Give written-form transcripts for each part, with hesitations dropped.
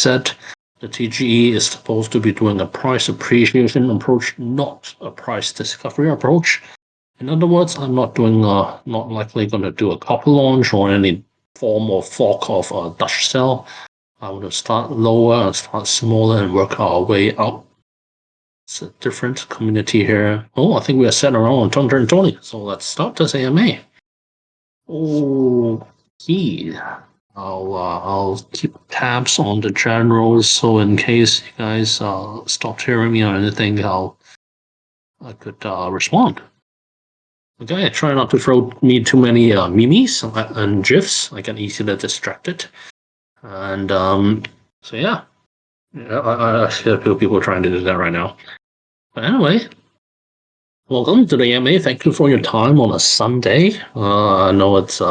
said, the TGE is supposed to be doing a price appreciation approach, not a price discovery approach. In other words, I'm not likely going to do a copper launch or any form or fork of a Dutch cell. I want to start lower and start smaller and work our way up. It's a different community here. Oh, I think we are set around 220. So let's start this AMA. Okay. I'll keep tabs on the generals, so in case you guys stopped hearing me or anything, I could respond. Okay, I try not to throw me too many memes and gifs. I get easily distracted. And so yeah, I feel people trying to do that right now. But anyway, welcome to the AMA. Thank you for your time on a Sunday. I know it's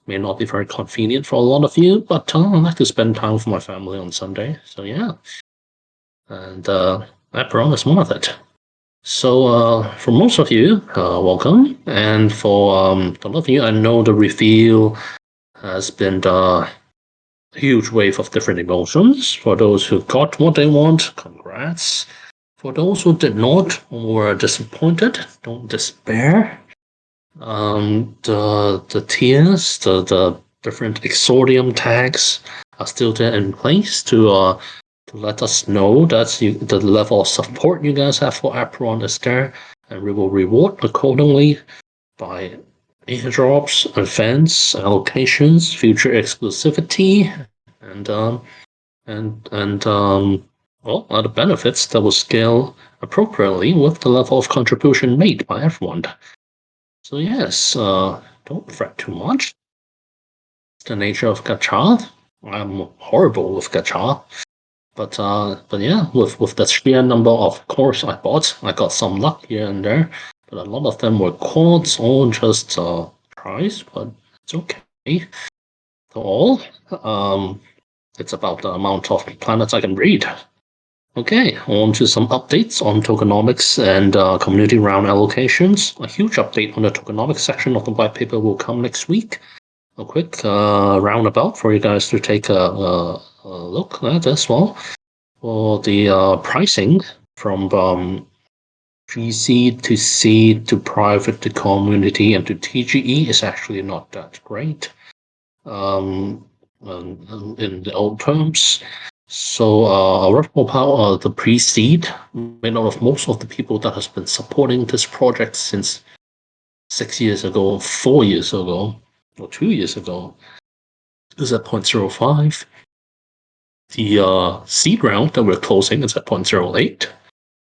may not be very convenient for a lot of you, but I like to spend time with my family on Sunday. So yeah, and Apeiron is one of it. So for most of you, welcome, and for a lot of you, I know the reveal has been a huge wave of different emotions. For those who got what they want, congrats. For those who did not or were disappointed, don't despair. The tiers, the different exordium tags are still there in place to let us know that the level of support you guys have for Apeiron is there, and we will reward accordingly by airdrops, events, allocations, future exclusivity, and well, other benefits that will scale appropriately with the level of contribution made by everyone. So yes, don't fret too much. It's the nature of gacha. I'm horrible with gacha. But yeah, with the sheer number of cores I bought, I got some luck here and there. But a lot of them were quads or just prize, but it's okay. For all, it's about the amount of planets I can read. Okay, on to some updates on tokenomics and community round allocations. A huge update on the tokenomics section of the white paper will come next week. A quick roundabout for you guys to take a look at as well. For the pricing from GC to seed to private to community and to TGE is actually not that great in the old terms. So Original Power, the pre-seed, made out of most of the people that has been supporting this project since 6 years ago, 4 years ago, or 2 years ago, is at 0.05. The seed round that we're closing is at 0.08.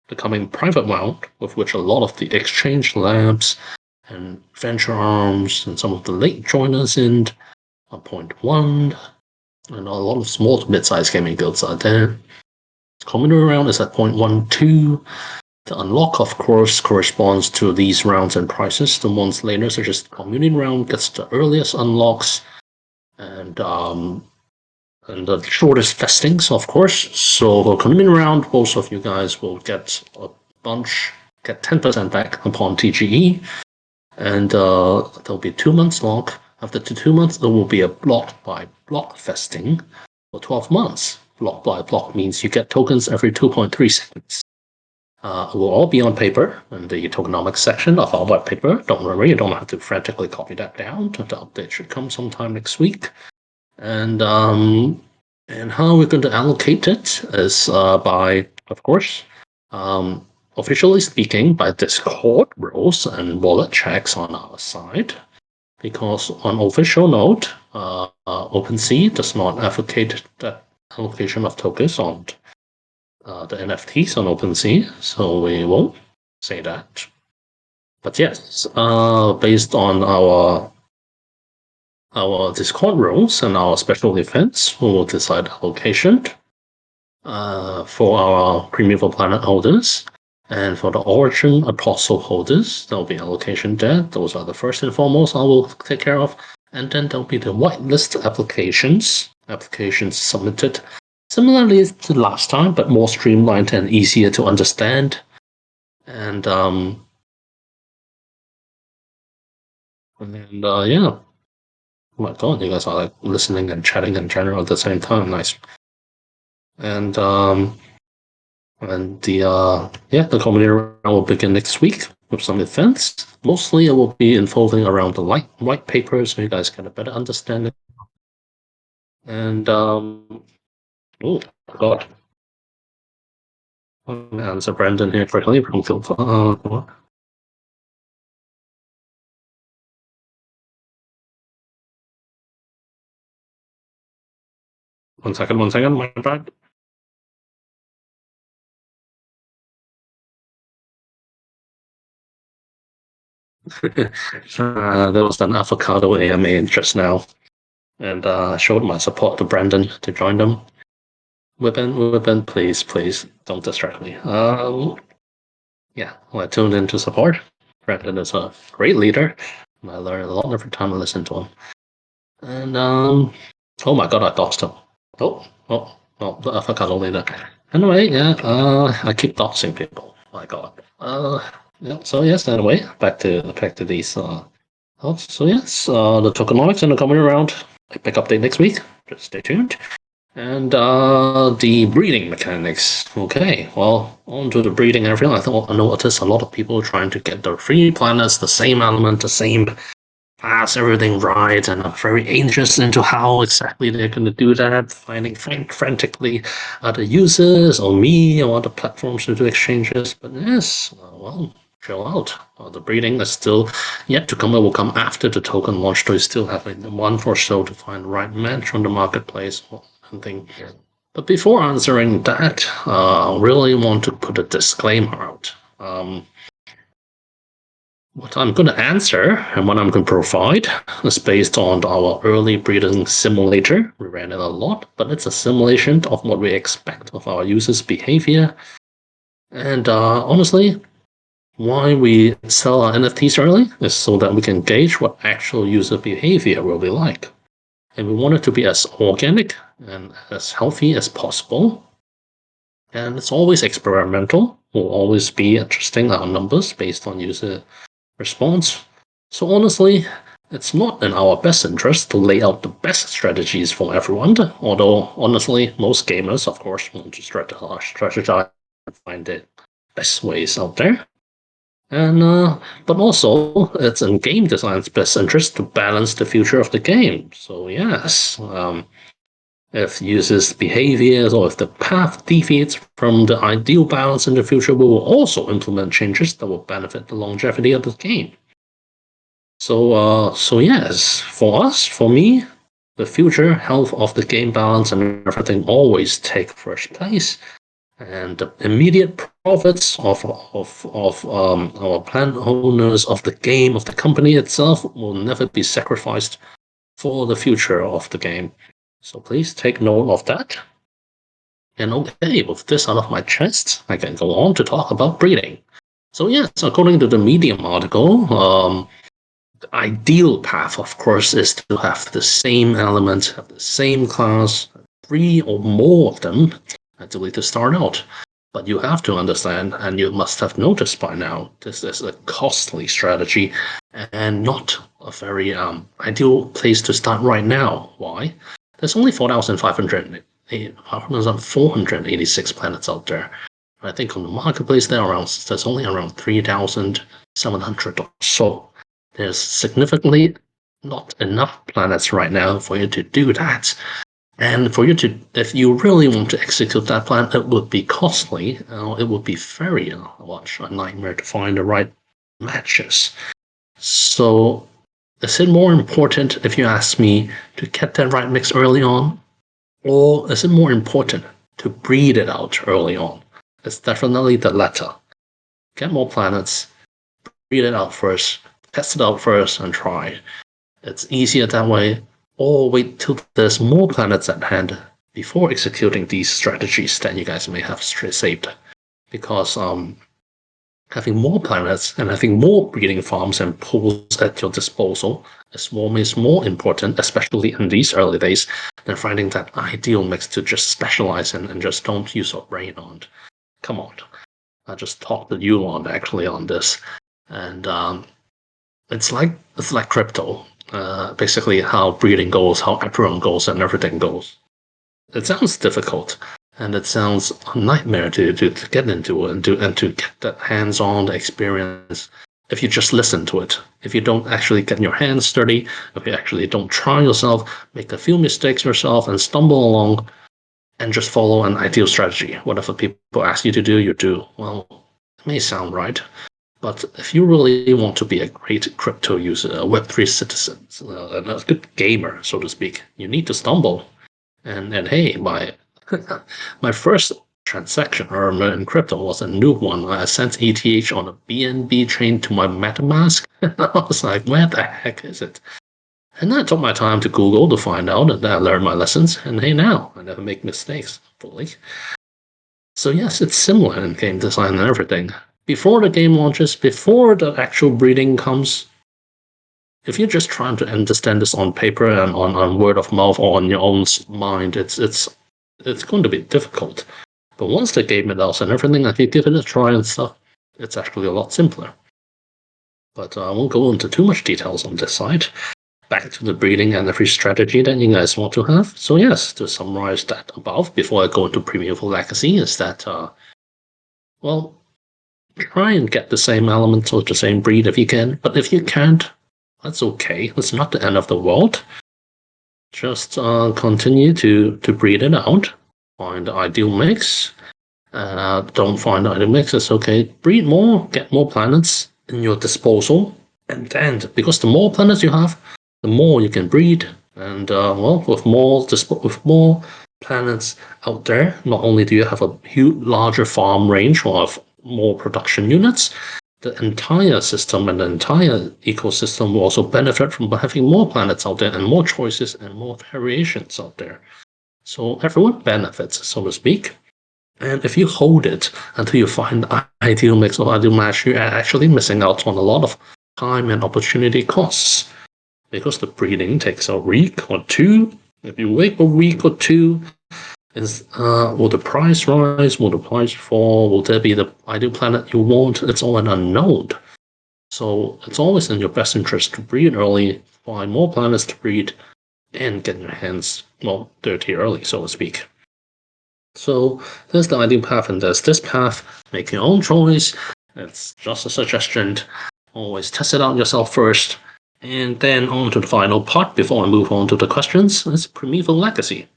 The coming private round, with which a lot of the exchange labs and venture arms and some of the late joiners in, are 0.1. And a lot of small to mid-sized gaming guilds are there. Community round is at 0.12. The unlock, of course, corresponds to these rounds and prices. The ones later, such as the community round, gets the earliest unlocks and the shortest vestings, of course. So the community round, most of you guys will get a bunch, get 10% back upon TGE, and there'll be 2 months lock. After the 2 months, there will be a block by block vesting for 12 months. Block by block means you get tokens every 2.3 seconds. It will all be on paper in the tokenomics section of our white paper. Don't worry, you don't have to frantically copy that down. The update should come sometime next week. And how we're going to allocate it is by, of course, officially speaking, by Discord rules and wallet checks on our side. Because on official note, OpenSea does not advocate that allocation of tokens on the NFTs on OpenSea, so we won't say that. But yes, based on our Discord rules and our special events, we will decide allocation for our Primeval Planet holders. And for the Origin Apostle holders, there'll be allocation there. Those are the first and foremost I will take care of. And then there'll be the whitelist applications submitted similarly to last time, but more streamlined and easier to understand. And yeah. Oh my god, you guys are like listening and chatting in general at the same time. Nice. And the community round will begin next week with some events. Mostly it will be involving around the white paper, so you guys get a better understanding. And oh god, answer Brandon here correctly from Phil. One second, my bad. There was an avocado AMA just now, and I showed my support to Brandon to join them. Whippen, please, don't distract me. Yeah, well, I tuned in to support. Brandon is a great leader, and I learned a lot every time I listen to him. And oh my god, I doxed him. The avocado leader. Anyway, yeah, I keep doxing people. My god. Yeah. So yes. Anyway, back to these. So yes, the tokenomics and the coming around. A big update next week. Just stay tuned. And the breeding mechanics. Okay, well, on to the breeding and everything. I noticed a lot of people trying to get the free planets, the same element, the same pass, everything right, and I'm very anxious into how exactly they're going to do that, finding frantically other users or me or other platforms to do exchanges. But yes, well, chill out. The breeding is still yet to come. It will come after the token launch, so you still have a month or so to find the right match on the marketplace or something. But before answering that, I really want to put a disclaimer out. What I'm going to answer and what I'm going to provide is based on our early breeding simulator. We ran it a lot, but it's a simulation of what we expect of our users' behavior. And honestly, why we sell our NFTs early is so that we can gauge what actual user behavior will be like. And we want it to be as organic and as healthy as possible. And it's always experimental. We'll always be adjusting our numbers based on user response. So honestly, it's not in our best interest to lay out the best strategies for everyone, although honestly, most gamers, of course, want to strategize and find the best ways out there. And but also, it's in game design's best interest to balance the future of the game. So yes, if users' behaviors or if the path deviates from the ideal balance in the future, we will also implement changes that will benefit the longevity of the game. So yes, for us, for me, the future health of the game balance and everything always take first place, and the immediate profits of our plant owners of the game of the company itself will never be sacrificed for the future of the game. So please take note of that. And okay, with this out of my chest, I can go on to talk about breeding. So yes, according to the Medium article, the ideal path, of course, is to have the same element, have the same class, three or more of them, ideally to start out. But you have to understand, and you must have noticed by now, this is a costly strategy and not a very ideal place to start right now. Why? There's only 486 planets out there. I think on the marketplace there's only around 3,700 or so. There's significantly not enough planets right now for you to do that. And for you to, if you really want to execute that plan, it would be costly. It would be very much a nightmare to find the right matches. So, is it more important, if you ask me, to get that right mix early on? Or is it more important to breed it out early on? It's definitely the latter. Get more planets, breed it out first, test it out first, and try. It's easier that way, or wait till there's more planets at hand before executing these strategies that you guys may have saved. Because having more planets and having more breeding farms and pools at your disposal is more important, especially in these early days, than finding that ideal mix to just specialize in and just don't use your brain on. Come on. I just talked to you on actually on this. And it's like crypto. basically how breeding goes, how Apeiron goes, and everything goes. It sounds difficult, and it sounds a nightmare to get into and to get that hands-on experience. If you just listen to it, if you don't actually get your hands dirty, if you actually don't try yourself, make a few mistakes yourself, and stumble along, and just follow an ideal strategy. Whatever people ask you to do, you do. Well, it may sound right, but if you really want to be a great crypto user, a Web3 citizen, and a good gamer, so to speak, you need to stumble. And hey, my first transaction in crypto was a new one. I sent ETH on a BNB chain to my MetaMask. I was like, where the heck is it? And I took my time to Google to find out, and I learned my lessons. And hey, now I never make mistakes fully. So yes, it's similar in game design and everything. Before the game launches, before the actual breeding comes, if you're just trying to understand this on paper and on word of mouth or on your own mind, it's going to be difficult. But once the game is out and everything, if you give it a try and stuff, it's actually a lot simpler. But I won't go into too much details on this side. Back to the breeding and every strategy that you guys want to have. So yes, to summarize that above, before I go into Primeval Legacy, is that, well, try and get the same elements or the same breed if you can. But if you can't, that's okay. It's not the end of the world. Just continue to breed it out. Find the ideal mix. Don't find the ideal mix, it's okay. Breed more, get more planets in your disposal. And then, because the more planets you have, the more you can breed. And well, with more planets out there, not only do you have a larger farm range or have more production units, the entire system and the entire ecosystem will also benefit from having more planets out there and more choices and more variations out there. So everyone benefits, so to speak. And if you hold it until you find the ideal mix or ideal match, you're actually missing out on a lot of time and opportunity costs. Because the breeding takes a week or two. If you wait a week or two, will the price rise? Will the price fall? Will there be the ideal planet you want? It's all an unknown. So it's always in your best interest to breed early, find more planets to breed, and get your hands, well, dirty early, so to speak. So there's the ideal path, and there's this path. Make your own choice. It's just a suggestion. Always test it out yourself first. And then on to the final part before I move on to the questions is Primeval Legacy.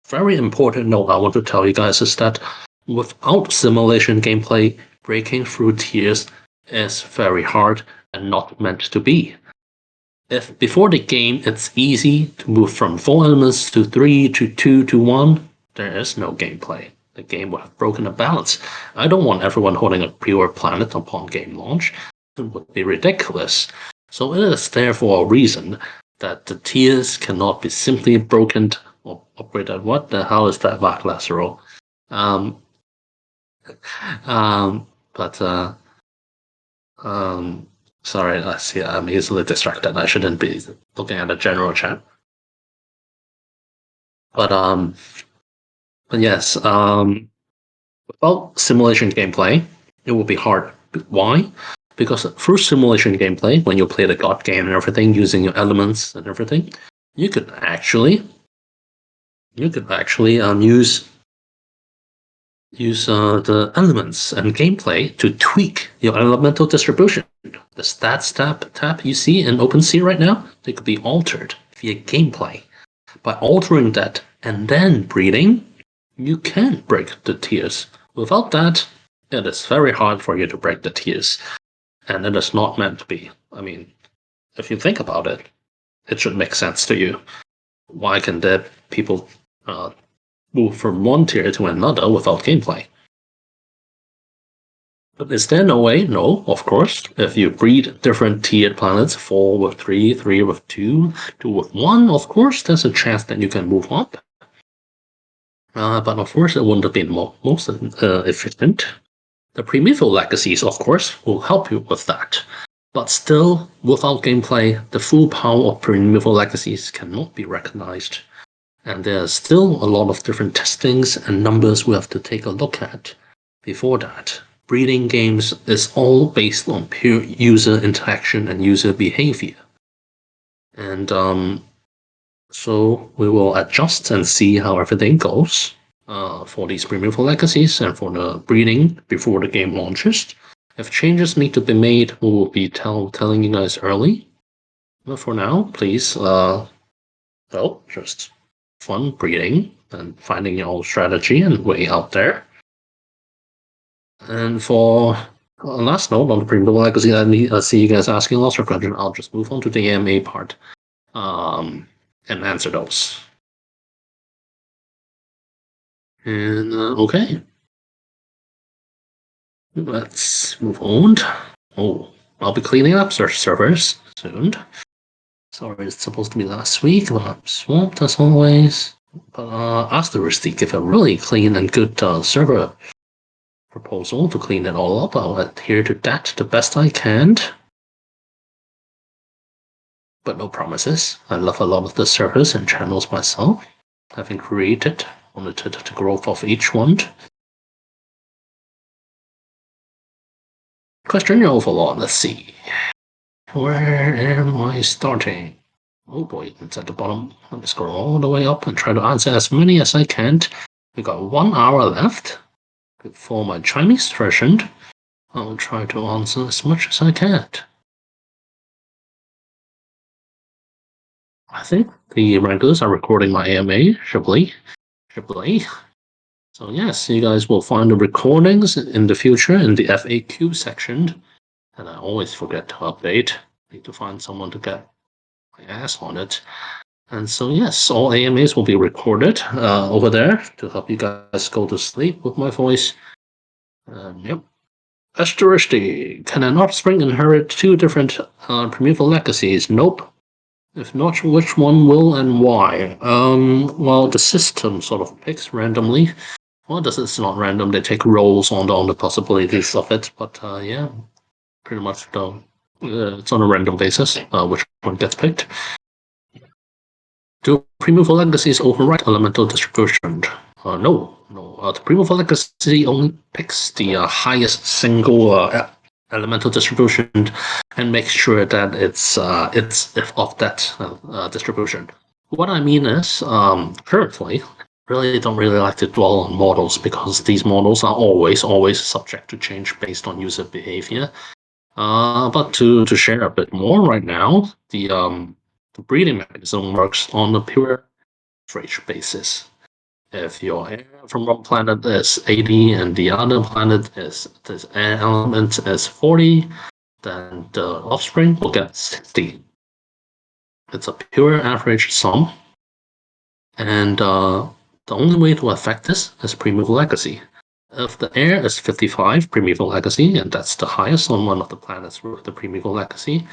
Very important note I want to tell you guys is that without simulation gameplay, breaking through tiers is very hard and not meant to be. If before the game it's easy to move from 4 elements to 3 to 2 to 1, there is no gameplay. The game would have broken the balance. I don't want everyone holding a pure planet upon game launch. It would be ridiculous. So it is there for a reason that the tiers cannot be simply broken or upgraded. What the hell is that, Vac Lazaro? But sorry, I see I'm easily distracted. I shouldn't be looking at the general chat. But yes, without simulation gameplay, it will be hard. Why? Because through simulation gameplay, when you play the god game and everything, using your elements and everything, you could actually use the elements and gameplay to tweak your elemental distribution. The stats tab you see in OpenSea right now, they could be altered via gameplay. By altering that and then breeding, you can break the tiers. Without that, it is very hard for you to break the tiers. And it is not meant to be. I mean, if you think about it, it should make sense to you. Why can there people move from one tier to another without gameplay? But is there no way? No, of course. If you breed different tiered planets, 4 with 3, 3 with 2, 2 with 1, of course, there's a chance that you can move up. But of course, it wouldn't have been most efficient. The Primeval Legacies, of course, will help you with that. But still, without gameplay, the full power of Primeval Legacies cannot be recognized. And there's still a lot of different testings and numbers we have to take a look at before that. Breeding games is all based on pure user interaction and user behavior. And so we will adjust and see how everything goes for these Primeval Legacies and for the breeding before the game launches. If changes need to be made, we will be telling you guys early. But for now, please, just fun breeding and finding your own strategy and way out there. And for last note on the Primeval Legacy, I see you guys asking lots of questions. I'll just move on to the AMA part and answer those. And okay, let's move on. Oh, I'll be cleaning up search servers soon. Sorry, it's supposed to be last week, but I'm swamped as always. But afterwards, they give a really clean and good server proposal to clean it all up. I'll adhere to that the best I can. But no promises. I love a lot of the servers and channels myself, having created, monitored the growth of each one. Question your overlord, let's see. Where am I starting? Oh boy, it's at the bottom. Let me scroll all the way up and try to answer as many as I can. We got 1 hour left before my Chinese version. I'll try to answer as much as I can. I think the regulars are recording my AMA, Chablis. So yes, you guys will find the recordings in the future in the FAQ section. And I always forget to update. Need to find someone to get my ass on it. And so yes, all AMAs will be recorded over there to help you guys go to sleep with my voice. Yep. Asterisk, can an offspring inherit 2 different Primeval Legacies? Nope. If not, which one will and why? Well, the system sort of picks randomly. Well, it's not random. They take rolls on the possibilities of it. But yeah, pretty much it's on a random basis which one gets picked. Do Primeval Legacies override elemental distribution? No. The Primeval Legacy only picks the highest single elemental distribution and makes sure that it's of that distribution. What I mean is, currently, don't really like to dwell on models because these models are always subject to change based on user behavior. But to share a bit more right now, the breeding mechanism works on a pure average basis. If your air from one planet is 80 and the other planet is this air element is 40, then the offspring will get 60. It's a pure average sum, and the only way to affect this is Primeval Legacy. If the air is 55 Primeval Legacy, and that's the highest on one of the planets with the Primeval Legacy,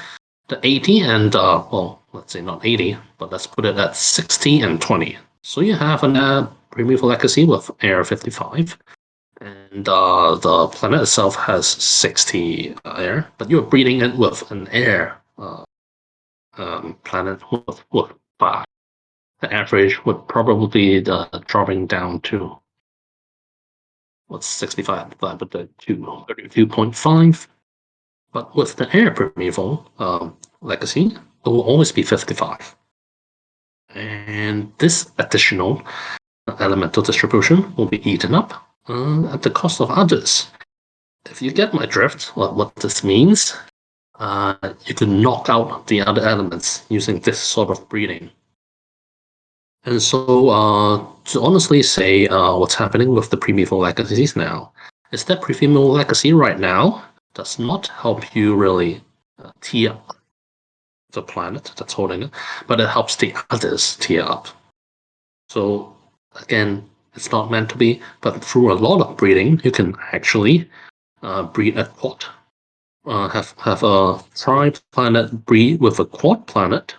the 80 and, well, let's say not 80, but let's put it at 60 and 20. So you have an Primeval Legacy with air 55, and the planet itself has 60 air, but you're breeding it with an air planet with 5. The average would probably be dropping down to what's 65 divided by the 32.5. But with the air primeval legacy, it will always be 55. And this additional elemental distribution will be eaten up at the cost of others. If you get my drift, what this means, you can knock out the other elements using this sort of breeding. And so, to honestly say what's happening with the Primeval Legacies now, is that Primeval Legacy right now does not help you really tee up the planet that's holding it, but it helps the others tee up. So, again, it's not meant to be, but through a lot of breeding, you can actually breed a quad. Have a tri-planet breed with a quad planet,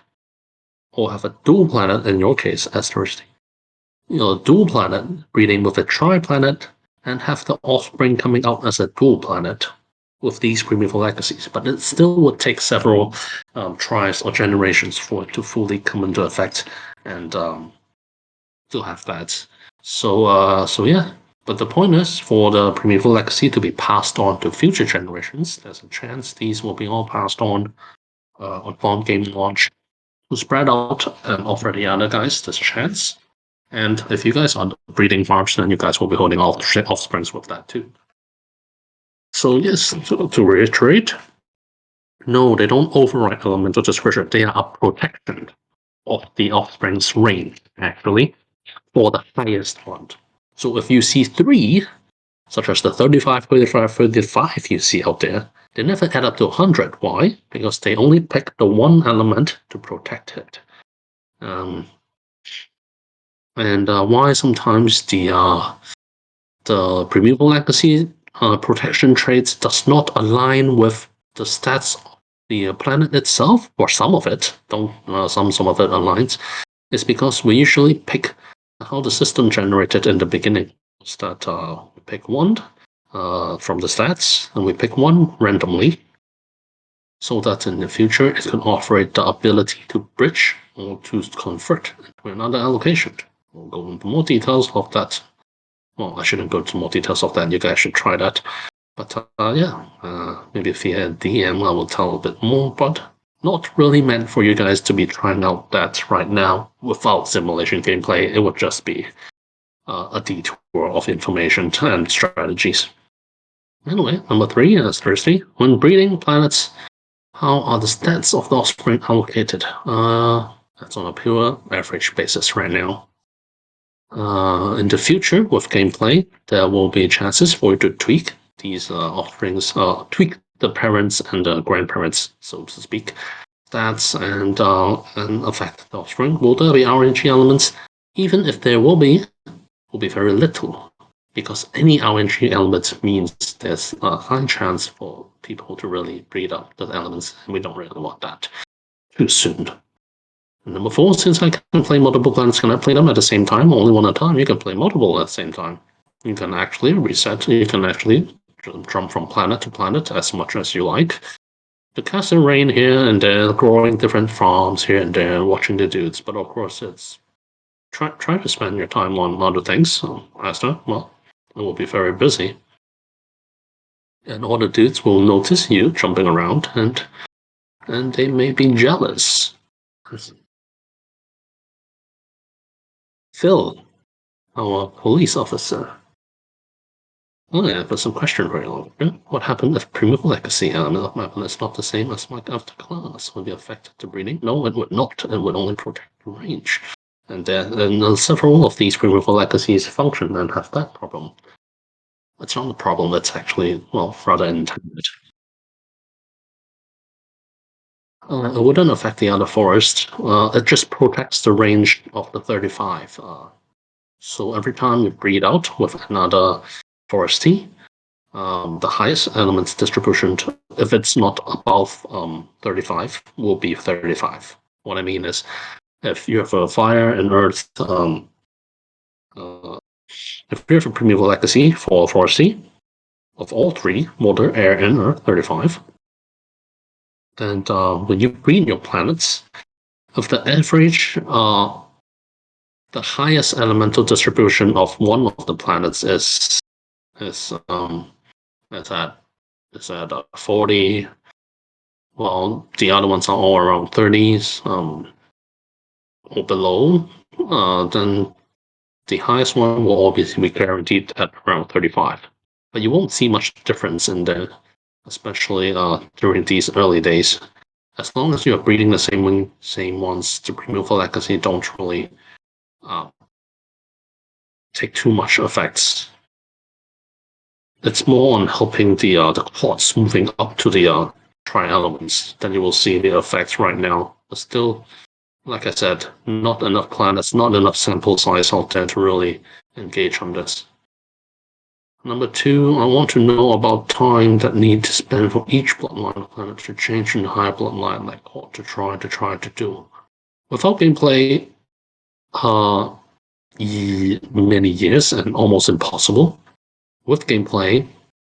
or have a dual planet in your case, asterisk. A dual planet breeding with a tri-planet, and have the offspring coming out as a dual planet with these Primeval Legacies. But it still would take several tries or generations for it to fully come into effect and to have that. So yeah. But the point is, for the Primeval Legacy to be passed on to future generations, there's a chance these will be all passed on farm game launch to spread out and offer the other guys this chance. And if you guys are breeding farms, then you guys will be holding offsprings with that too. So yes, to reiterate, no, they don't override elemental discretion. They are a protection of the offspring's range, actually, for the highest one. So if you see 3, such as the 35, 35, 35 you see out there, they never add up to 100. Why? Because they only pick the one element to protect it. And why sometimes the primeval legacy protection traits does not align with the stats of the planet itself, or some of it don't. Some of it aligns. Is because we usually pick how the system generated in the beginning. Is that we pick one from the stats, and we pick one randomly, so that in the future it can offer the ability to bridge or to convert to another allocation. We'll go into more details of that. Well, I shouldn't go into more details of that. You guys should try that. But maybe via DM I will tell a bit more, but not really meant for you guys to be trying out that right now without simulation gameplay. It would just be a detour of information and strategies. Anyway, number 3 is Thursday. When breeding planets, how are the stats of the offspring allocated? That's on a pure average basis right now. In the future, with gameplay, there will be chances for you to tweak these offerings, tweak the parents and the grandparents, so to speak, stats and affect the offspring. Will there be RNG elements? Even if there will be very little, because any RNG element means there's a high chance for people to really breed up the elements, and we don't really want that too soon. Number 4, since I can play multiple planets, can I play them at the same time? Only one at a time. You can play multiple at the same time. You can actually reset. You can actually jump from planet to planet as much as you like. The cast and rain here and there, growing different farms here and there, watching the dudes. But of course, it's try to spend your time on other things. Asta, well, it will be very busy. And all the dudes will notice you jumping around, and they may be jealous. Phil, our police officer. Oh yeah, but some question very long. What happened if primeval legacy element of my planet is not the same as my after class? Would be affected to breeding? No, it would not. It would only protect the range. And several of these primeval legacies function and have that problem. It's not a problem, it's actually, well, rather intended. It wouldn't affect the other forest. It just protects the range of the 35. So every time you breed out with another forestee, the highest elements distribution, if it's not above 35, will be 35. What I mean is, if you have a fire and earth, if you have a primeval legacy for forestee of all 3, water, air, and earth, 35, then when you breed your planets, of the average, the highest elemental distribution of one of the planets is at 40. Well, the other ones are all around 30s or below. Then the highest one will obviously be guaranteed at around 35. But you won't see much difference in there, especially during these early days. As long as you're breeding the same ones, the primeval legacy don't really take too much effects. It's more on helping the quads moving up to the tri-elements. Then you will see the effects right now. But still, like I said, not enough planets, not enough sample size out there to really engage on this. Number 2, I want to know about time that need to spend for each bloodline planet to change in the higher bloodline, like what to try to do. Without gameplay, many years and almost impossible. With gameplay,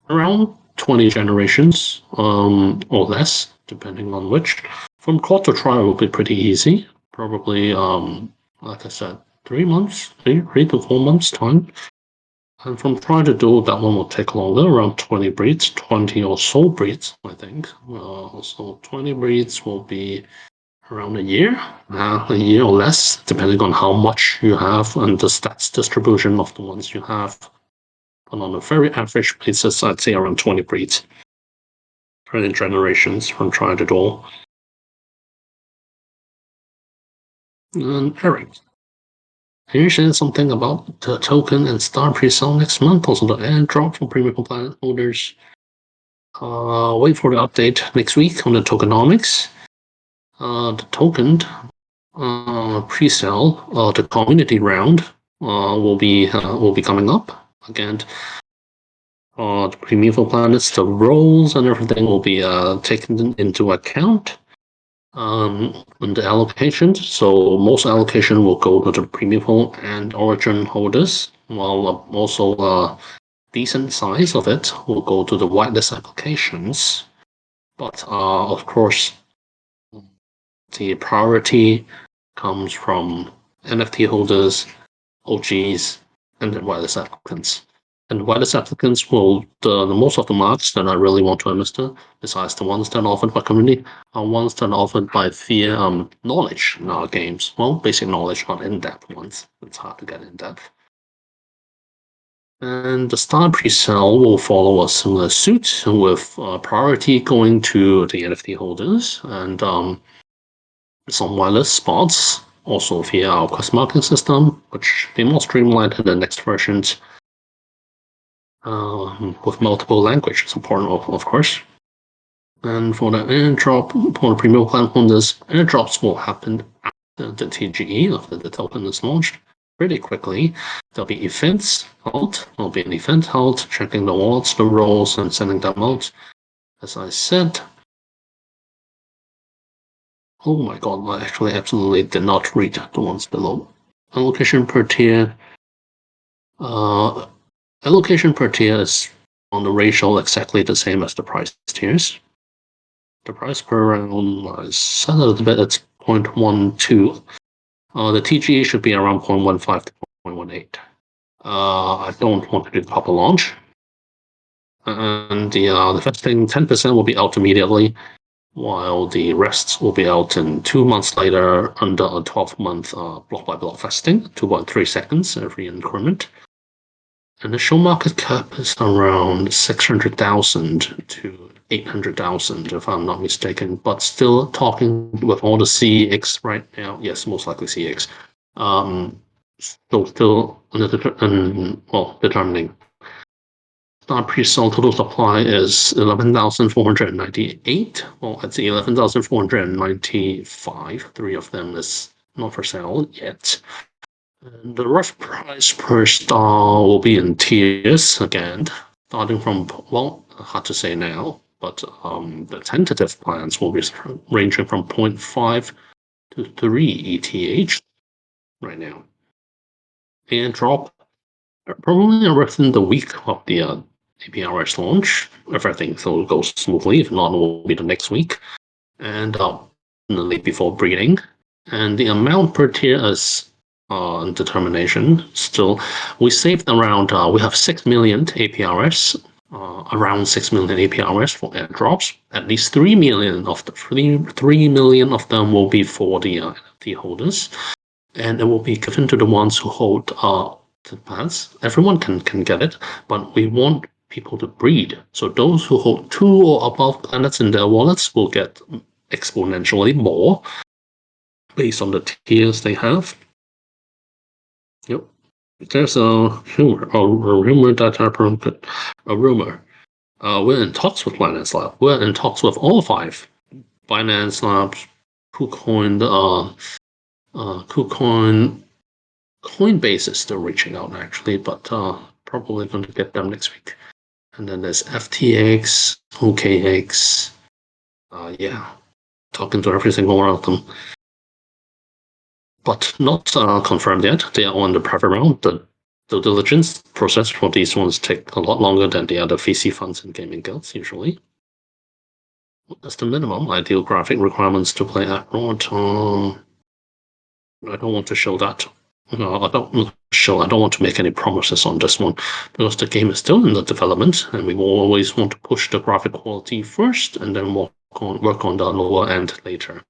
around 20 generations or less, depending on which. From quad to tri will be pretty easy. Probably, like I said, 3 months, 3 to 4 months time. And from try to dual, that one will take longer, around 20 breeds, 20 or so breeds, I think. So 20 breeds will be around a year or less, depending on how much you have and the stats distribution of the ones you have. But on a very average basis, I'd say around 20 breeds, 20 generations from trying to duel. And Eric, can you share something about the token and star pre-sale next month? Also the airdrop for premium planet holders. Wait for the update next week on the tokenomics. The token pre-sale, the community round will be coming up again. The premium planets, the roles and everything will be taken into account. And the allocation. So most allocation will go to the premium and origin holders, while also decent size of it will go to the whitelist applications. But of course, the priority comes from NFT holders, OGs, and the whitelist applicants. And whitelist applicants will, the most of the marks that I really want to administer, besides the ones that are offered by community, are ones that are offered by via knowledge in our games. Well, basic knowledge, not in-depth ones. It's hard to get in-depth. And the star pre-sale will follow a similar suit, with priority going to the NFT holders and some wireless spots, also via our quest marking system, which be more streamlined in the next versions, with multiple language support, of course. And for the airdrop, for the premium plan holders, airdrops will happen after the TGE, after the token is launched, pretty quickly. There'll be events held. There'll be an event held, checking the wallets, the roles, and sending them out. As I said, oh my god, I actually absolutely did not read the ones below. Allocation per tier. Allocation per tier is on the ratio exactly the same as the price tiers. The price per round is set a little bit, it's 0.12. The TGE should be around 0.15 to 0.18. I don't want to do proper launch. And the vesting 10% will be out immediately, while the rest will be out in 2 months later under a 12-month block by block vesting, 2.3 seconds every increment. Initial market cap is around 600,000 to 800,000, if I'm not mistaken, but still talking with all the CX right now. Yes, most likely CX. Still determining. Star pre-sale total supply is 11,498. Well, it's 11,495. 3 of them is not for sale yet. And the rough price per star will be in tiers again, starting from, well, hard to say now, but the tentative plans will be ranging from 0.5 to 3 ETH right now. Airdrop probably within the week of the APRS launch, if everything goes smoothly. If not, it will be the next week, and definitely before breeding. And the amount per tier is determination still. We saved around, we have 6 million APRS, around 6 million APRS for airdrops. At least 3 million of the 3 million of them will be for the NFT holders, and it will be given to the ones who hold the plans. Everyone can get it, but we want people to breed. So those who hold 2 or above planets in their wallets will get exponentially more based on the tiers they have. Yep. There's a rumor that Apeiron a rumor. We're in talks with Binance Lab. We're in talks with all 5. Binance Labs, KuCoin, KuCoin, Coinbase is still reaching out actually, but probably going to get them next week. And then there's FTX, OKX. Yeah, talking to every single one of them. But not confirmed yet. They are on the private round. The due diligence process for these ones take a lot longer than the other VC funds and gaming guilds usually. That's the minimum ideal graphic requirements to play abroad. I don't want to show that. No, I don't want to make any promises on this one, because the game is still in the development, and we will always want to push the graphic quality first, and then work on the lower end later.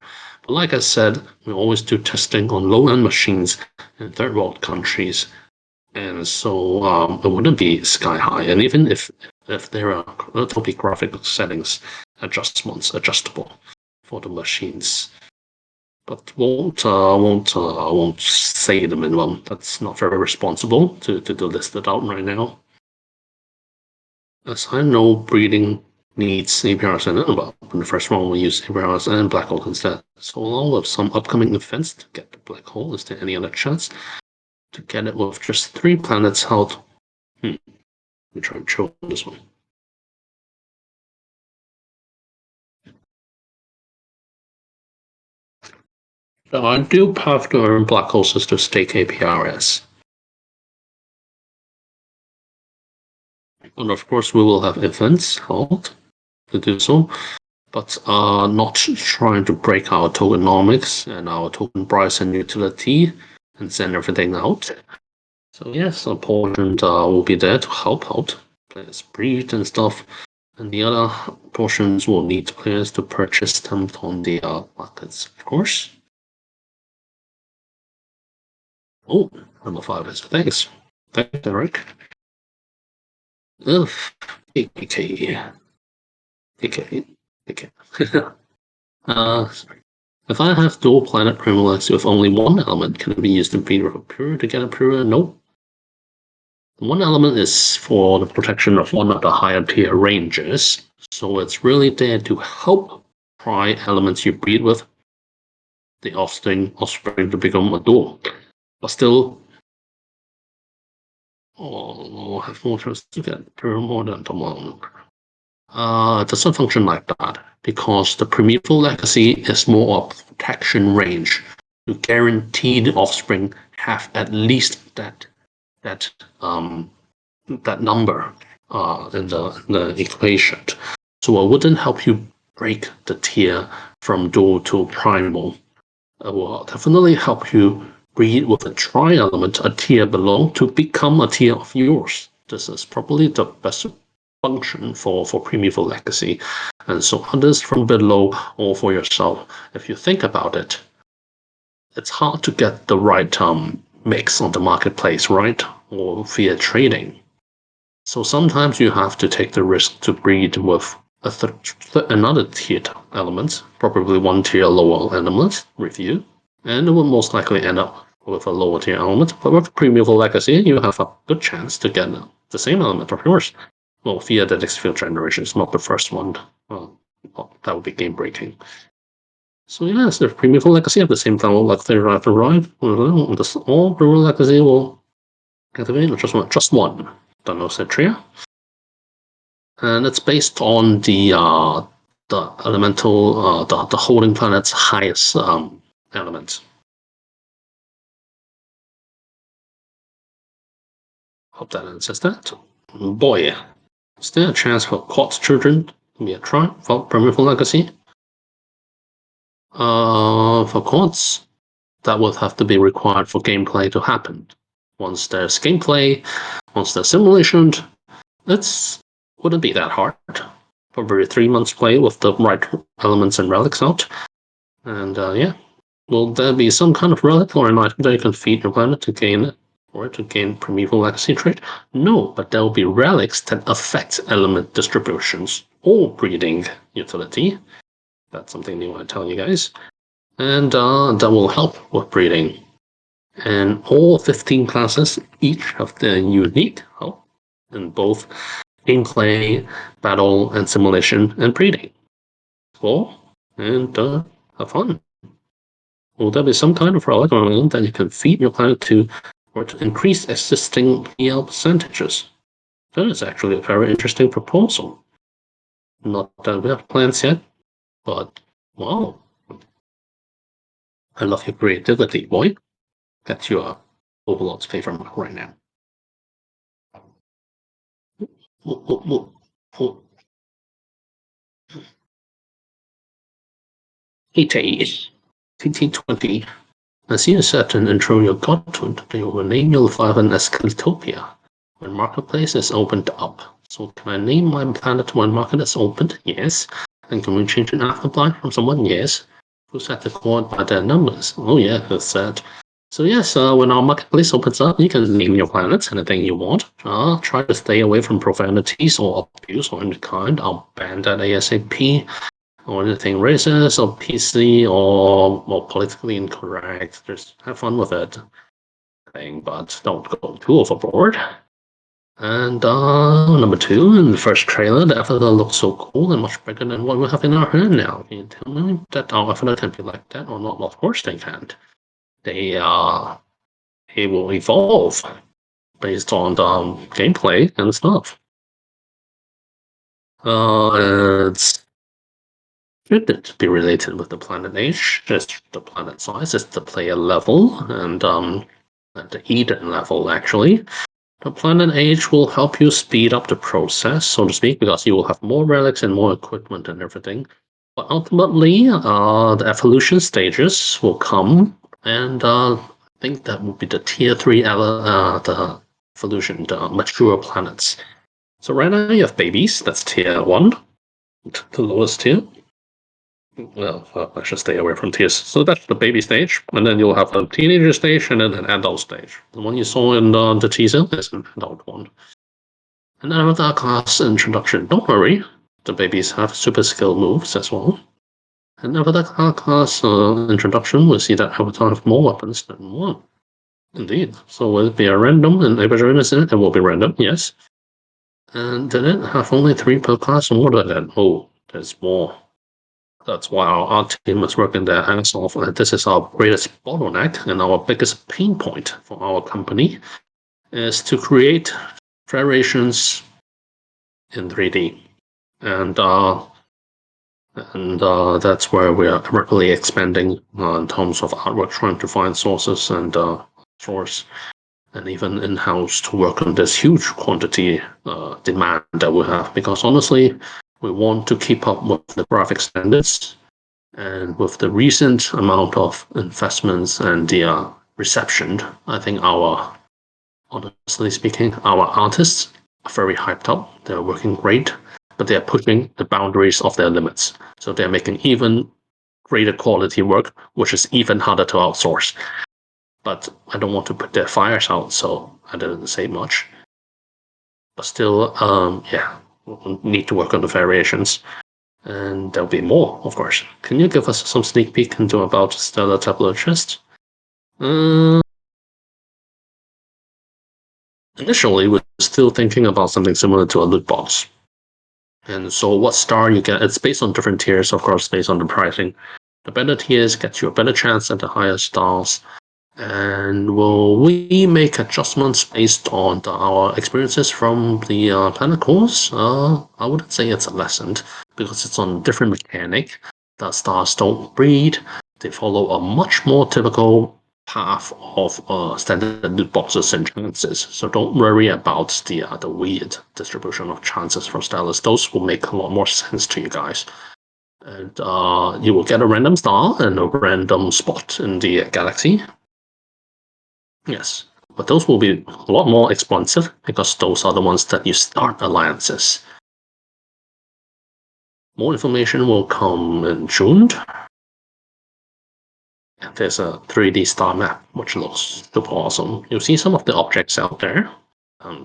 But like I said, we always do testing on low-end machines in third world countries, and so it wouldn't be sky high. And even if there are topographic settings adjustable for the machines, but won't say the minimum. That's not very responsible to list it out right now. As I know, breeding needs APRs and well, in the first round we use APRs and black hole instead. So along with some upcoming events to get the black hole, is there any other chance to get it with just 3 planets held? Let me try and show this one. So I do have to earn black holes to stake APRs. And of course we will have events held to do so, but not trying to break our tokenomics and our token price and utility and send everything out. So yes, a portion will be there to help out players breed and stuff, and the other portions will need players to purchase them on the markets, of course. Oh, number 5 is thanks. Thanks, Eric. Ugh, AKK. If I have dual planet primalex with only one element, can it be used to breed with a pure to get a pure? Nope. One element is for the protection of one of the higher tier ranges, so it's really there to help try elements you breed with the offspring to become a dual. But still, have more chance to get pure more than the one. It doesn't function like that because the primeval legacy is more of protection range to guarantee the offspring have at least that number in the equation. So it wouldn't help you break the tier from dual to primal. It will definitely help you breed with a tri element a tier below to become a tier of yours. This is probably the best function for primeval legacy, and so others from below or for yourself. If you think about it, it's hard to get the right mix on the marketplace, right? Or via trading. So sometimes you have to take the risk to breed with another tiered element, probably one tier lower element with you, and it will most likely end up with a lower tier element. But with primeval legacy, you have a good chance to get the same element of yours. Well, via the next few generations, not the first one. Well, that would be game breaking. So yes, the primeval legacy at the same time will likely arrive. All primeval legacy will activate just one Dunocetria. And it's based on the elemental the holding planet's highest element. Hope that answers that. Boy, is there a chance for Quartz children to be a try for primeval legacy? For Quartz, that would have to be required for gameplay to happen. Once there's gameplay, once there's simulation, it wouldn't be that hard. Probably 3 months play with the right elements and relics out. And yeah, will there be some kind of relic or an item that you can feed your planet to gain it? Or to gain primeval legacy trait? No, but there will be relics that affect element distributions or breeding utility. That's something new I tell you guys. And that will help with breeding. And all 15 classes each have their unique help in both gameplay, battle, and simulation and breeding. Explore and have fun. Will there be some kind of relic or element that you can feed your planet to or to increase existing PL percentages? That is actually a very interesting proposal. Not that we have plans yet, but wow. I love your creativity, boy. That's your Overlord's favorite mark right now. TT20. I see a certain intro your god to it. They will name your Leviathan as Caltopia when marketplace is opened up. So can I name my planet when market is opened? Yes. And can we change an afterblind from someone? Yes. who set the court by their numbers. Oh yeah, that's sad. So yes, when our marketplace opens up, you can name your planets anything you want. Try to stay away from profanities or abuse or any kind. I'll ban that ASAP. Or anything racist or PC or more politically incorrect. Just have fun with it, thing, but don't go too overboard. And number two, in the first trailer, the Avatar looks so cool and much bigger than what we have in our hand now. Can you tell me that our Avatar can be like that or not? Of course they can't. They will evolve based on the gameplay and stuff. It's shouldn't be related with the planet age, just the planet size, it's the player level and the Eden level actually. The planet age will help you speed up the process, so to speak, because you will have more relics and more equipment and everything. But ultimately, the evolution stages will come, and I think that will be the tier 3 the evolution, the mature planets. So right now you have babies, that's tier 1, the lowest tier. Well, I should stay away from tiers. So that's the baby stage, and then you'll have a teenager stage and then an adult stage. The one you saw in the teaser is an adult one. And then with the class introduction, don't worry, the babies have super skill moves as well. And after the class introduction, we'll see that Avatar have more weapons than one. Indeed. So will it be a random and Apeiron is in it? It will be random, yes. And did it have only 3 per class or more than that? Oh, there's more. That's why our team is working their ass off. This is our greatest bottleneck and our biggest pain point for our company is to create variations in 3D. And that's where we are rapidly expanding in terms of artwork, trying to find sources and source, and even in-house to work on this huge quantity demand that we have. Because honestly, we want to keep up with the graphic standards, and with the recent amount of investments and the reception, I think honestly speaking, our artists are very hyped up. They're working great, but they're pushing the boundaries of their limits. So they're making even greater quality work, which is even harder to outsource. But I don't want to put their fires out, so I didn't say much. But still, yeah, we'll need to work on the variations. And there'll be more, of course. Can you give us some sneak peek into about Stellar Tableau Chest? Initially, we're still thinking about something similar to a loot box. And so what star you get, it's based on different tiers, of course, based on the pricing. The better tiers get you a better chance at the higher stars. And will we make adjustments based on our experiences from the planet course? I wouldn't say it's a lesson because it's on a different mechanic. The stars don't breed. They follow a much more typical path of standard loot boxes and chances. So don't worry about the weird distribution of chances for Stellars. Those will make a lot more sense to you guys. And you will get a random star and a random spot in the galaxy. Yes, but those will be a lot more expensive because those are the ones that you start alliances. More information will come in June. And there's a 3D star map, which looks super awesome. You'll see some of the objects out there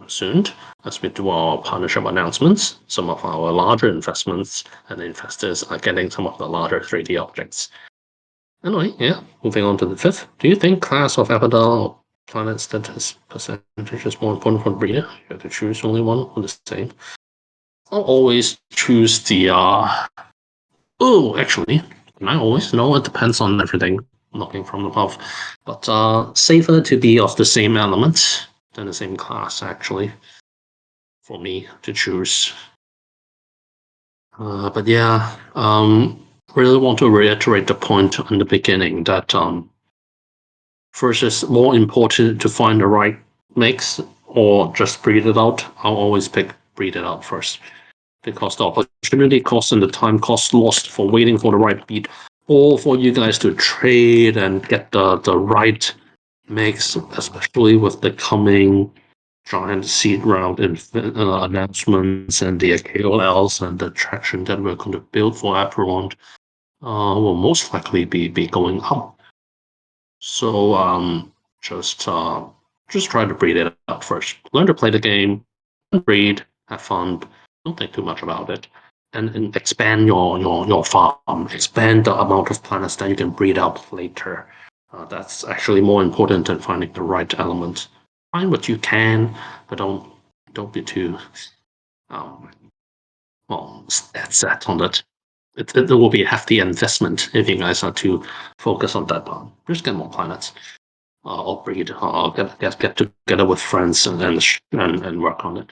soon as we do our partnership announcements. Some of our larger investments and investors are getting some of the larger 3D objects. Anyway, yeah, moving on to the 5th. Do you think class of Avatar planets that has percentage is more important for the breeder? You have to choose only one or the same. I'll always choose the actually, can I always? No, it depends on everything. Knocking from above. But safer to be of the same element than the same class, actually. For me to choose. But yeah, really want to reiterate the point in the beginning that first, it's more important to find the right mix or just breed it out. I'll always pick breed it out first because the opportunity cost and the time cost lost for waiting for the right beat or for you guys to trade and get the right mix, especially with the coming giant seed round announcements and the KOLs and the traction that we're going to build for Apeiron. will most likely be going up. So just try to breed it out first. Learn to play the game, breed, have fun. Don't think too much about it, and expand your farm. Expand the amount of planets that you can breed out later. That's actually more important than finding the right element. Find what you can, but don't be too um, well set on it. It will be a hefty investment if you guys are to focus on that part. Just get more planets, or breed, or get together with friends and work on it.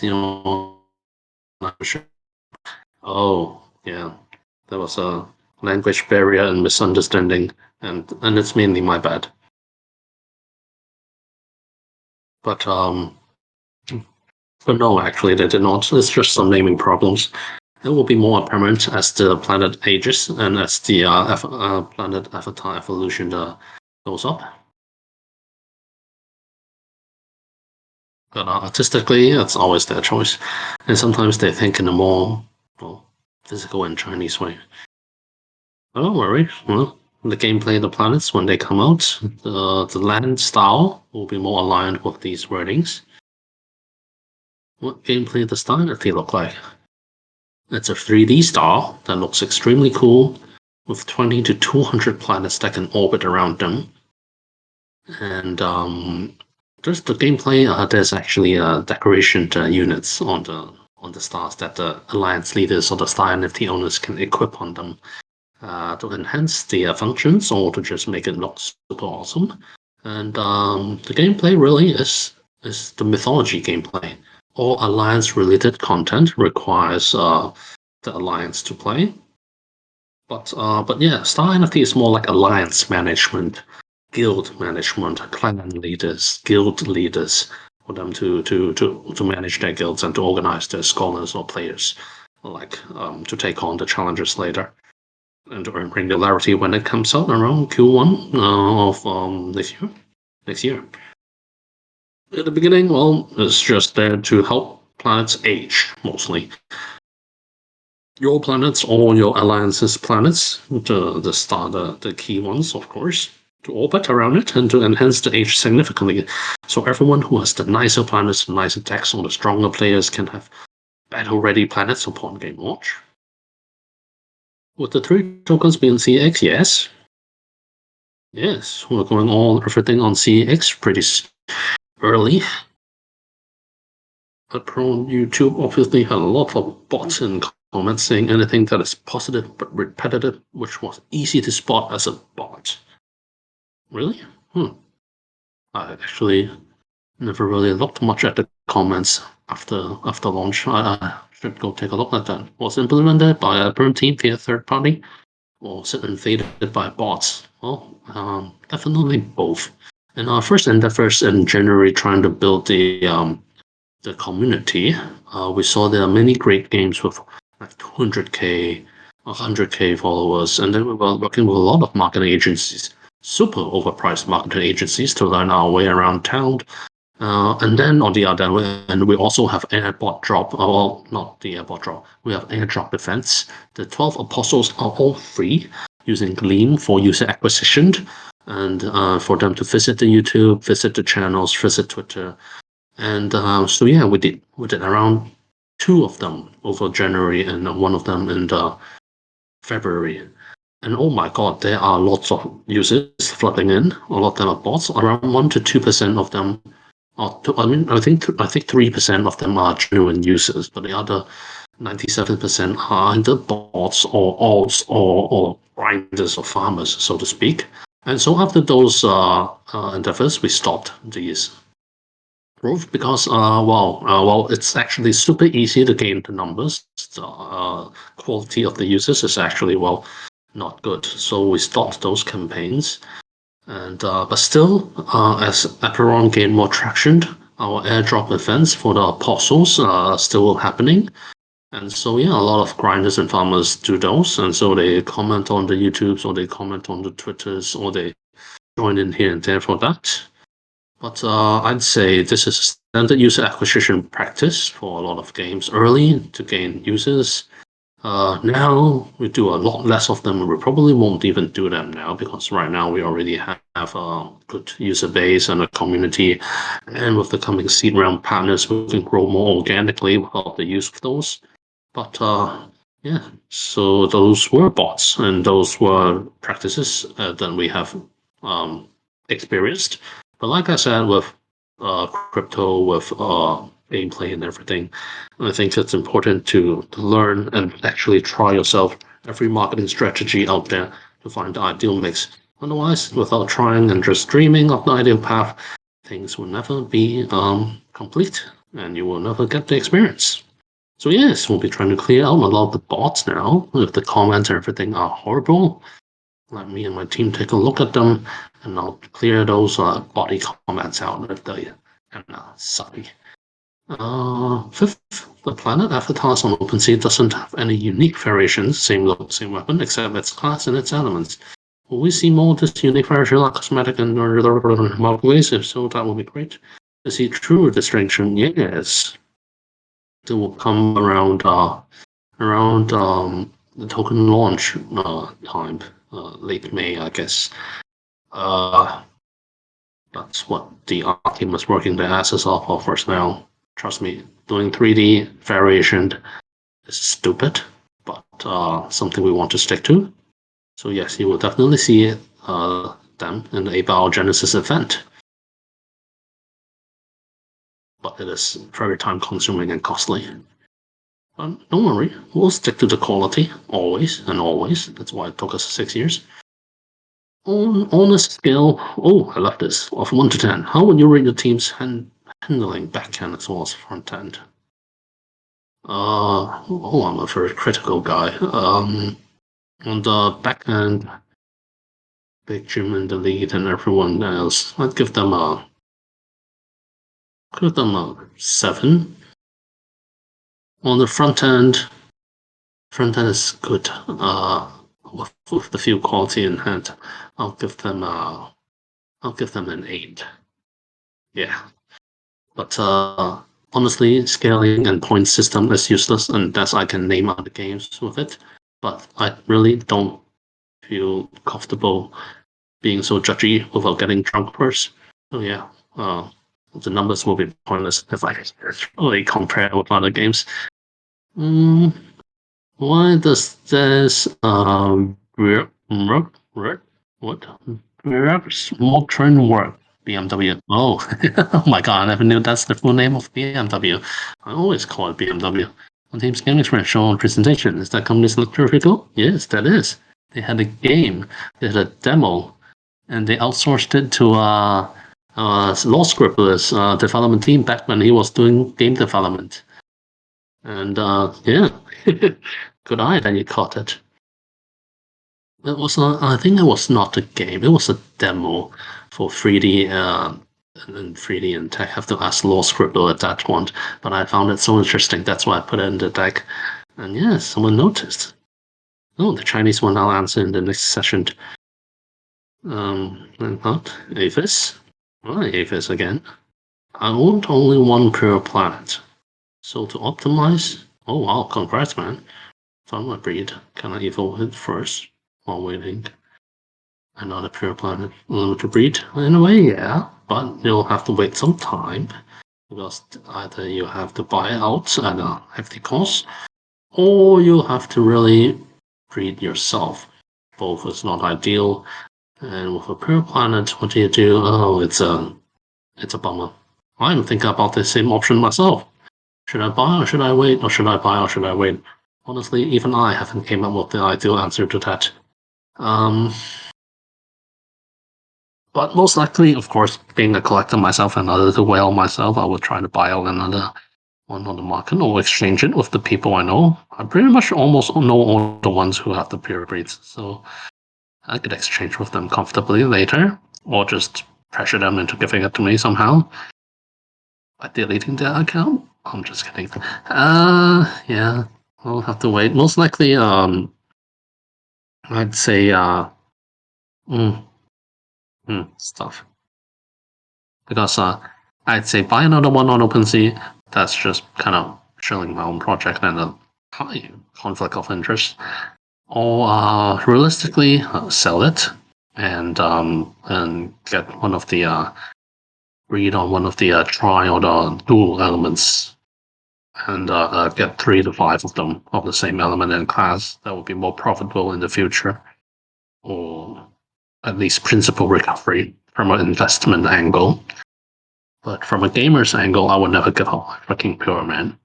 You know, oh yeah, there was a language barrier and misunderstanding, and it's mainly my bad. But but no, actually, they did not. It's just some naming problems. It will be more apparent as the planet ages and as the planet avatar evolution goes up. But artistically, it's always their choice, and sometimes they think in a more well, physical and Chinese way. But don't worry, well, the gameplay of the planets when they come out, the land style will be more aligned with these wordings. What gameplay does Dynasty look like? It's a 3D style that looks extremely cool, with 20 to 200 planets that can orbit around them. And just the gameplay, there's actually decoration units on the stars that the alliance leaders or the star NFT owners can equip on them to enhance the functions or to just make it look super awesome. And the gameplay really is the mythology gameplay. All alliance related content requires the alliance to play. But yeah, Star NFT is more like alliance management, guild management, clan leaders, guild leaders for them to manage their guilds and to organize their scholars or players, like to take on the challenges later and to earn regularity when it comes out around Q1 of this year. Next year. At the beginning, well, it's just there to help planets age mostly. Your planets or your alliance's planets, the key ones, of course, to orbit around it and to enhance the age significantly. So everyone who has the nicer planets, nicer decks, or the stronger players can have battle-ready planets upon game launch. Would the three tokens be in CX? Yes. Yes, we're going all everything on CX pretty early. But pro YouTube obviously had a lot of bots in comments saying anything that is positive but repetitive, which was easy to spot as a bot. Really? Hmm. I actually never really looked much at the comments after launch. I should go take a look at that. Was it implemented by a burn team via third party, or was it invaded by bots? Well, definitely both. In our first endeavors in January, trying to build the community, we saw there are many great games with like 200K, 100K followers, and then we were working with a lot of marketing agencies, super overpriced marketing agencies, to learn our way around town. And then on the other end, we also have airbot drop, well, not the airbot drop, we have airdrop events. The 12 apostles are all free using Gleam for user acquisition and for them to visit the YouTube, visit the channels, visit Twitter, and so yeah, we did around two of them over January and one of them in February. And oh my god, there are lots of users flooding in. A lot of them are bots. Around 1 to 2% of them are. I mean, I think 3% of them are genuine users, but the other 97% are either bots or alts or grinders or farmers, so to speak. And so after those endeavors, we stopped these growth because well, it's actually super easy to gain the numbers. The quality of the users is actually not good, so we stopped those campaigns. And but still, as Apeiron gained more traction, our airdrop events for the apostles are still happening. And so yeah, a lot of grinders and farmers do those, and so they comment on the YouTubes or they comment on the Twitters or they join in here and there for that. But I'd say this is a standard user acquisition practice for a lot of games early to gain users. Now we do a lot less of them. We probably won't even do them now because right now we already have a good user base and a community, and with the coming seed round partners, we can grow more organically without the use of those. But yeah, so those were bots and those were practices that we have um, experienced. But like I said, with crypto, with gameplay and everything, I think it's important to learn and actually try yourself every marketing strategy out there to find the ideal mix. Otherwise, without trying and just dreaming of the ideal path, things will never be complete and you will never get the experience. So yes, we'll be trying to clear out a lot of the bots now. If the comments and everything are horrible, let me and my team take a look at them, and I'll clear those body comments out if they and sucky. Fifth, the planet avatars on OpenSea doesn't have any unique variations, same look, same weapon, except its class and its elements. Will we see more of this unique variation like cosmetic and ways? If so, that would be great. To see true distinction, yes. It will come around the token launch time, late May, I guess. Uh, that's what the art team is working their asses off of for us now. Trust me, doing 3D variation is stupid, but something we want to stick to. So yes, you will definitely see it, them in the Apeiron Genesis event. But it is very time consuming and costly. Don't worry, we'll stick to the quality, always and always. That's why it took us 6 years. On a scale, oh, I love this, of 1 to 10, how would you rate your team's handling backhand as well as front end? I'm a very critical guy. On the backhand, Big Jim and the lead and everyone else, I'd give them a 7. On the front end is good. With the field quality in hand, I'll give them an 8. Yeah, but honestly, scaling and point system is useless unless I can name other games with it. But I really don't feel comfortable being so judgy without getting drunk first. So yeah, the numbers will be pointless if I really compare with other games. Mm, why does this what Motoren work? BMW. Oh, oh my god! I never knew that's the full name of BMW. I always call it BMW. On Team's Game Experience show on presentation, is that company's electrical? Yes, that is. They had a game, they had a demo, and they outsourced it to Law Scribbler's development team back when he was doing game development. And yeah, good eye that you caught it. It was not, I think it was not a game. It was a demo for 3D and 3D and tech. I have to ask Law Scribbler at that point. But I found it so interesting. That's why I put it in the deck. And yeah, someone noticed. Oh, the Chinese one I'll answer in the next session. And not Avis. Why Avis again? I want only one pure planet. So to optimize. Oh wow, congrats, man. Found my breed. Can I evolve it first while waiting? Another pure planet limited breed? In a way, yeah. But you'll have to wait some time. Because either you have to buy it out at a hefty cost, or you'll have to really breed yourself. Both is not ideal. And with a pure planet, what do you do? Oh, it's a bummer. I'm thinking about the same option myself. Should I buy or should I wait? Or should I buy or should I wait? Honestly, even I haven't came up with the ideal answer to that. Um, but most likely, of course, being a collector myself and other to whale myself, I would try to buy out another one on the market or exchange it with the people I know. I pretty much almost know all the ones who have the pure breeds, so I could exchange with them comfortably later, or just pressure them into giving it to me somehow by deleting their account. I'm just kidding. Yeah. I'll have to wait. Most likely, I'd say, mm, stuff. Because I'd say buy another one on OpenSea. That's just kind of shilling my own project and a high conflict of interest. Or realistically, sell it and get one of the read on one of the tri or the dual elements and get 3 to 5 of them of the same element and class. That would be more profitable in the future, or at least principal recovery from an investment angle. But from a gamer's angle, I would never give up fucking Pure Man.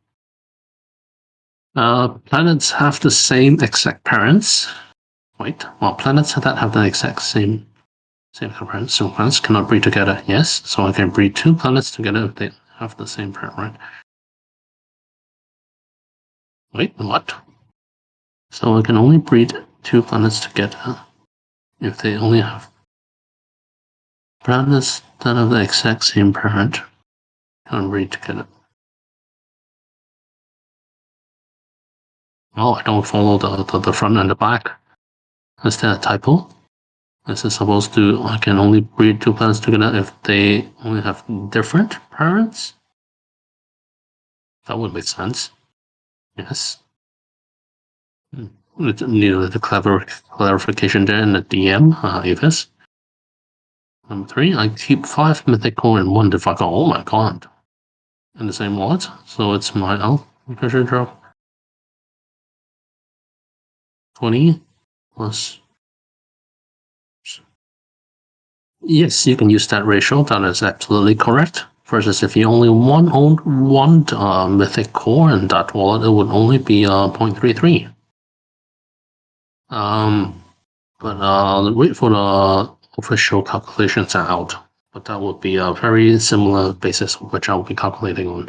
Planets have the same exact parents. Wait, well, planets that have the exact same parents. So planets cannot breed together. Yes, so I can breed 2 planets together if they have the same parent, right? Wait, what? So I can only breed 2 planets together if they only have planets that have the exact same parent. Can breed together. Oh, I don't follow the front and the back. Is that a typo? Is it supposed to, I can only breed 2 planets together if they only have different parents? That would make sense. Yes. Needed the clarification there in the DM, Avis. Number 3, I keep 5 mythical and 1 divine. Oh my god. In the same wallet, so it's my elf pressure drop. 20 plus. Yes, you can use that ratio. That is absolutely correct. Versus if you only owned one mythic core in that wallet, it would only be 0.33. But wait for the official calculations are out. But that would be a very similar basis of which I will be calculating on.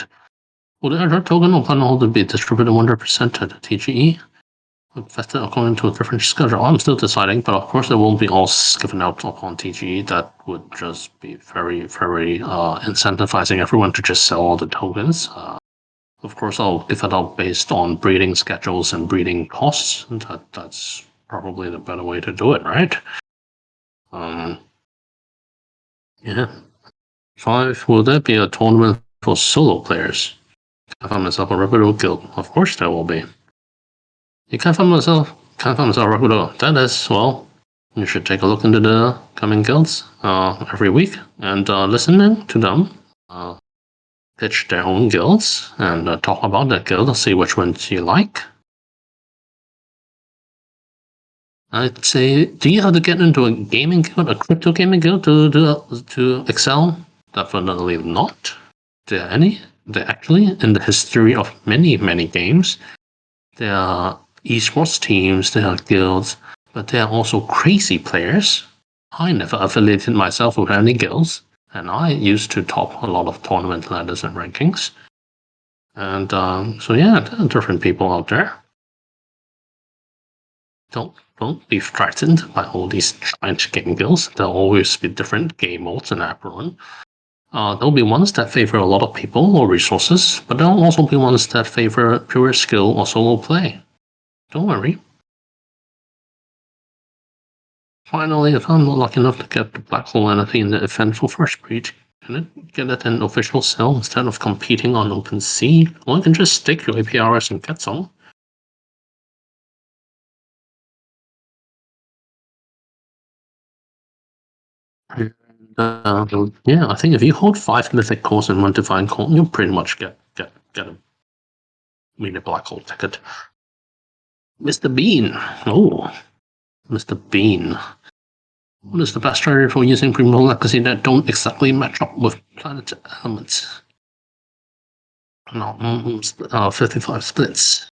Will the airdrop token or plan holder be distributed 100% to the TGE? Invested according to a different schedule. I'm still deciding, but of course it won't be all given out upon TGE. That would just be very, very incentivizing everyone to just sell all the tokens. Of course, I'll give it out based on breeding schedules and breeding costs. And that's probably the better way to do it, right? Yeah. 5. Will there be a tournament for solo players? I found myself a reputable guild. Of course there will be. You can't find myself a reputable. That is, well, you should take a look into the coming guilds every week and listen to them pitch their own guilds and talk about that guild and see which ones you like. I'd say, do you have to get into a gaming guild, a crypto gaming guild to excel? Definitely not. There are any. There actually, in the history of many, many games, there are esports teams, there are guilds, but there are also crazy players. I never affiliated myself with any guilds, and I used to top a lot of tournament ladders and rankings. And so yeah, there are different people out there. Don't be frightened by all these giant game guilds. There'll always be different game modes in Apeiron. There'll be ones that favor a lot of people or resources, but there'll also be ones that favor pure skill or solo play. Don't worry. Finally, if I'm not lucky enough to get the Black Hole Entity in the event for first breed, can it get it an official sell instead of competing on OpenSea? Or you can just stick your APRs and get some. And, yeah, I think if you hold 5 mythic cores and 1 divine core, you'll pretty much get a mini black hole ticket. Mr. Bean. Oh, Mr. Bean. What is the best strategy for using Primo Legacy that don't exactly match up with planet elements? No, 55 splits.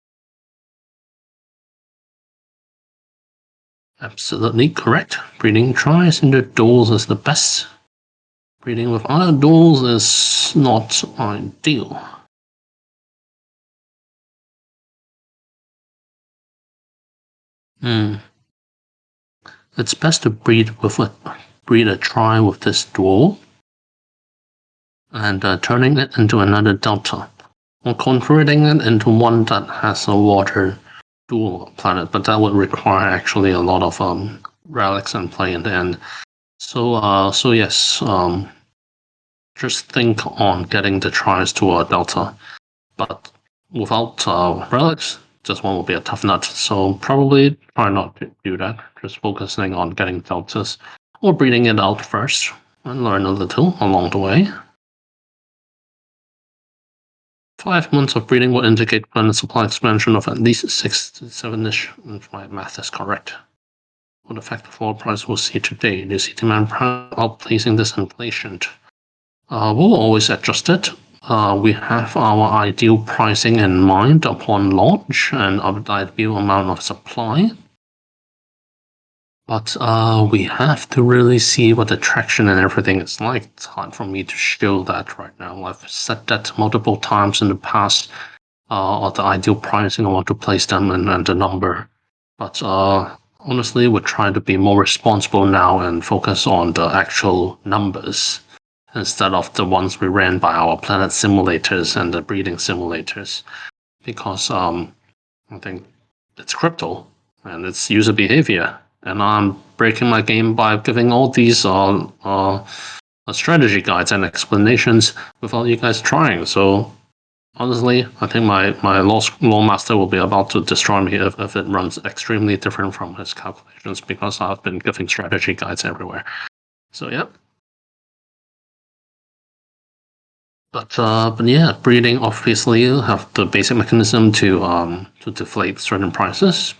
Absolutely correct. Breeding tries into duels is the best. Breeding with other duels is not ideal. It's best to breed a try with this duel and turning it into another delta. or converting it into one that has a water dual planet, but that would require actually a lot of relics and play in the end. So yes, just think on getting the tries to a delta, but without relics, this one will be a tough nut. So probably try not to do that. Just focusing on getting deltas or breeding it out first and learn a little along the way. 5 months of breeding will indicate planet supply expansion of at least 6 to 7-ish, if my math is correct. What effect the floor price will see today? Do you see demand outpacing this inflation? We'll always adjust it. We have our ideal pricing in mind upon launch and our ideal amount of supply. But we have to really see what the traction and everything is like. It's hard for me to show that right now. I've said that multiple times in the past. Or the ideal pricing I want to place them and the number. But honestly, we're trying to be more responsible now and focus on the actual numbers instead of the ones we ran by our planet simulators and the breeding simulators. Because I think it's crypto and it's user behavior. And I'm breaking my game by giving all these strategy guides and explanations without you guys trying. So honestly, I think my law master will be about to destroy me if it runs extremely different from his calculations because I've been giving strategy guides everywhere. So yeah. But yeah, breeding obviously have the basic mechanism to deflate certain prices.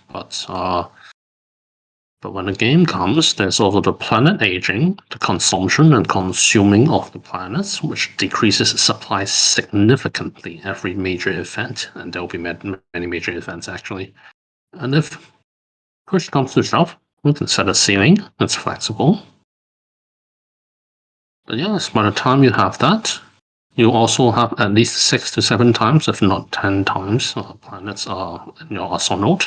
But when the game comes, there's also the planet aging, the consumption and consuming of the planets, which decreases supply significantly every major event, and there will be many major events actually. And if push comes to shove, we can set a ceiling that's flexible. But yes, by the time you have that, you also have at least 6 to 7 times, if not 10 times, planets in your Assault node.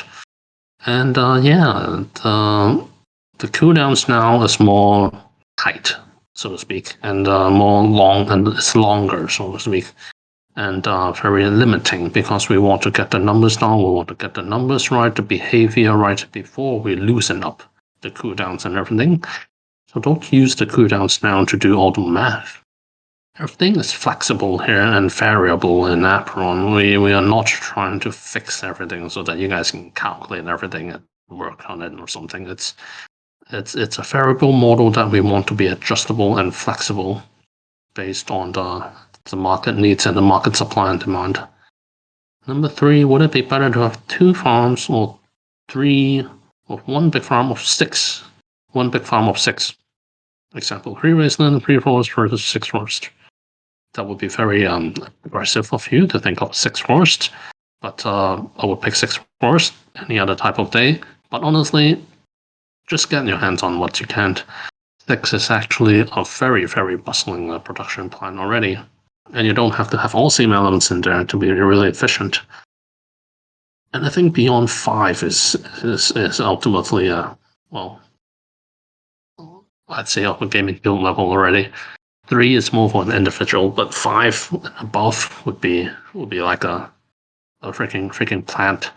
And yeah, the cooldowns now is more tight, so to speak, and more long, and it's longer, so to speak, and very limiting because we want to get the numbers down, we want to get the numbers right, the behavior right before we loosen up the cooldowns and everything. So don't use the cooldowns now to do all the math. Everything is flexible here and variable in Apeiron. We are not trying to fix everything so that you guys can calculate everything and work on it or something. It's a variable model that we want to be adjustable and flexible based on the market needs and the market supply and demand. Number 3, would it be better to have 2 farms or 3 or 1 big farm of 6? 1 big farm of 6. Example, 3 wasteland, 3 forest versus 6 forest. That would be very aggressive of you to think of 6 forest, but I would pick 6 forest any other type of day. But honestly, just get your hands on what you can. 6 is actually a very, very bustling production plan already, and you don't have to have all same elements in there to be really efficient. And I think beyond 5 is ultimately well, I'd say up a gaming guild level already. 3 is more for an individual, but 5 and above would be like a freaking plant.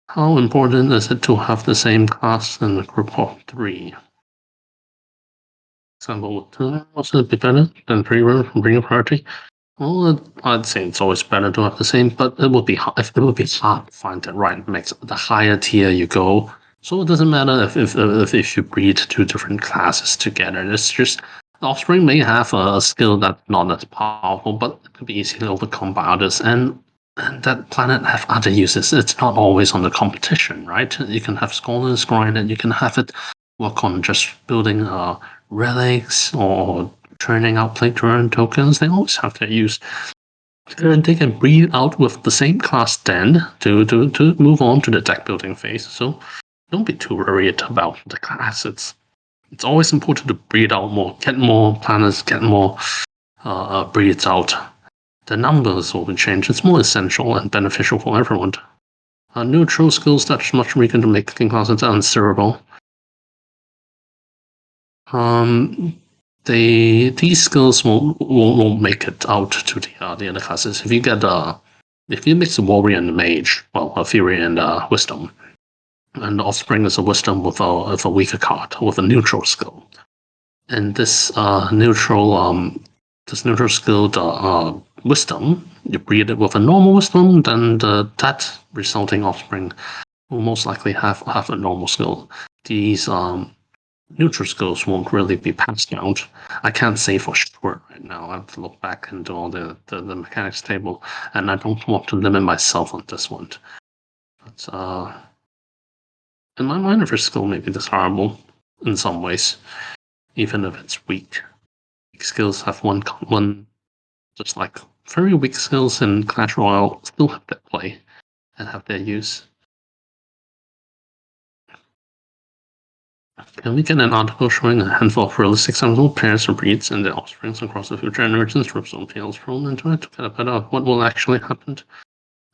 How important is it to have the same class in a group of 3? Example, would 2 also be better than 3 bring a party? Well, I'd say it's always better to have the same, but it would be hard to find the right mix. The higher tier you go, so it doesn't matter if you breed 2 different classes together. It's just the offspring may have a skill that's not as powerful, but it could be easily overcome by others, and that planet have other uses. It's not always on the competition, right? You can have scholars grind it. You can have it work on just building relics or churning out plate to earn tokens. They always have their use. And they can breed out with the same class then to move on to the deck building phase. So don't be too worried about the class. It's always important to breed out more, get more planets, get more breeds out. The numbers will change. It's more essential and beneficial for everyone. Neutral skills that's much weaker to make classes unservable. these skills won't make it out to the other classes. If you mix a warrior and a mage, well, a fury and wisdom, and the offspring is a wisdom with a weaker card with a neutral skill, and this neutral skill, the wisdom, you breed it with a normal wisdom, then that resulting offspring will most likely have a normal skill. These neutral skills won't really be passed down. I can't say for sure right now. I have to look back into all the mechanics table, and I don't want to limit myself on this one. But in my mind, every skill may be desirable in some ways, even if it's weak. Weak skills have one just like very weak skills in Clash Royale still have their play and have their use. Can we get an article showing a handful of realistic sample pairs or breeds and their offsprings across a few generations with some tales thrown into it to get a better of what will actually happen?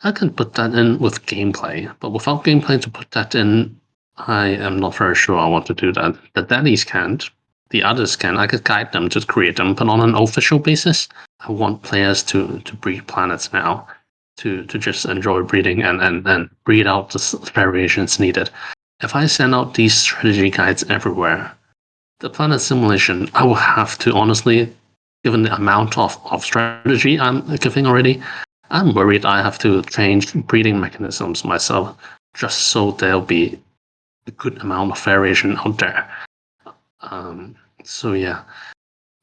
I can put that in with gameplay, but without gameplay to put that in, I am not very sure I want to do that. The daddies can't. The others can. I could guide them to create them, but on an official basis, I want players to breed planets now, to just enjoy breeding and breed out the variations needed. If I send out these strategy guides everywhere, the planet simulation, I will have to honestly, given the amount of strategy I'm giving already, I'm worried I have to change breeding mechanisms myself just so there'll be a good amount of variation out there. So yeah,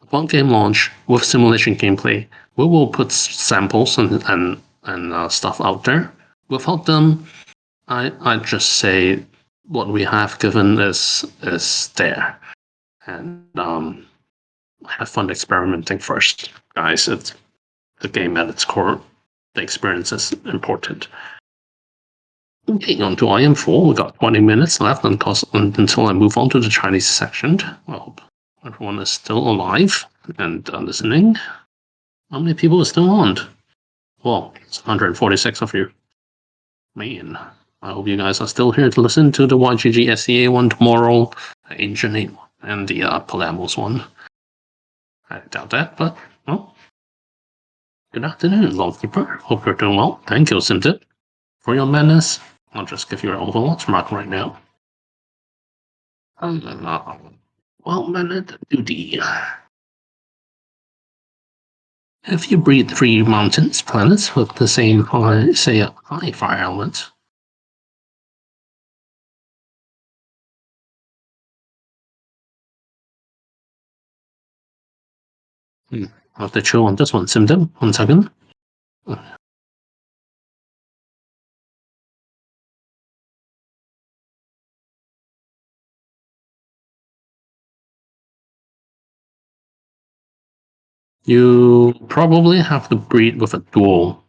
upon game launch with simulation gameplay, we will put samples and stuff out there. Without them, I just say what we have given is there, and have fun experimenting first, guys. It's the game at its core. The experience is important. Okay, on to IM4. We got 20 minutes left until I move on to the Chinese section. I hope everyone is still alive and listening. How many people are still on? Well, it's 146 of you. Man, I hope you guys are still here to listen to the YGG SEA one tomorrow, the Ancient 8 one, and the Polamos one. I doubt that, but, well, good afternoon, Goalkeeper. Hope you're doing well. Thank you, Simtip, for your madness. I'll just give you an Overwatch mark right now. Well-mannered duty. If you breed 3 mountains planets with the same high fire element, I'll have to chill on this one, Simdim. 1 second. You probably have to breed with a dual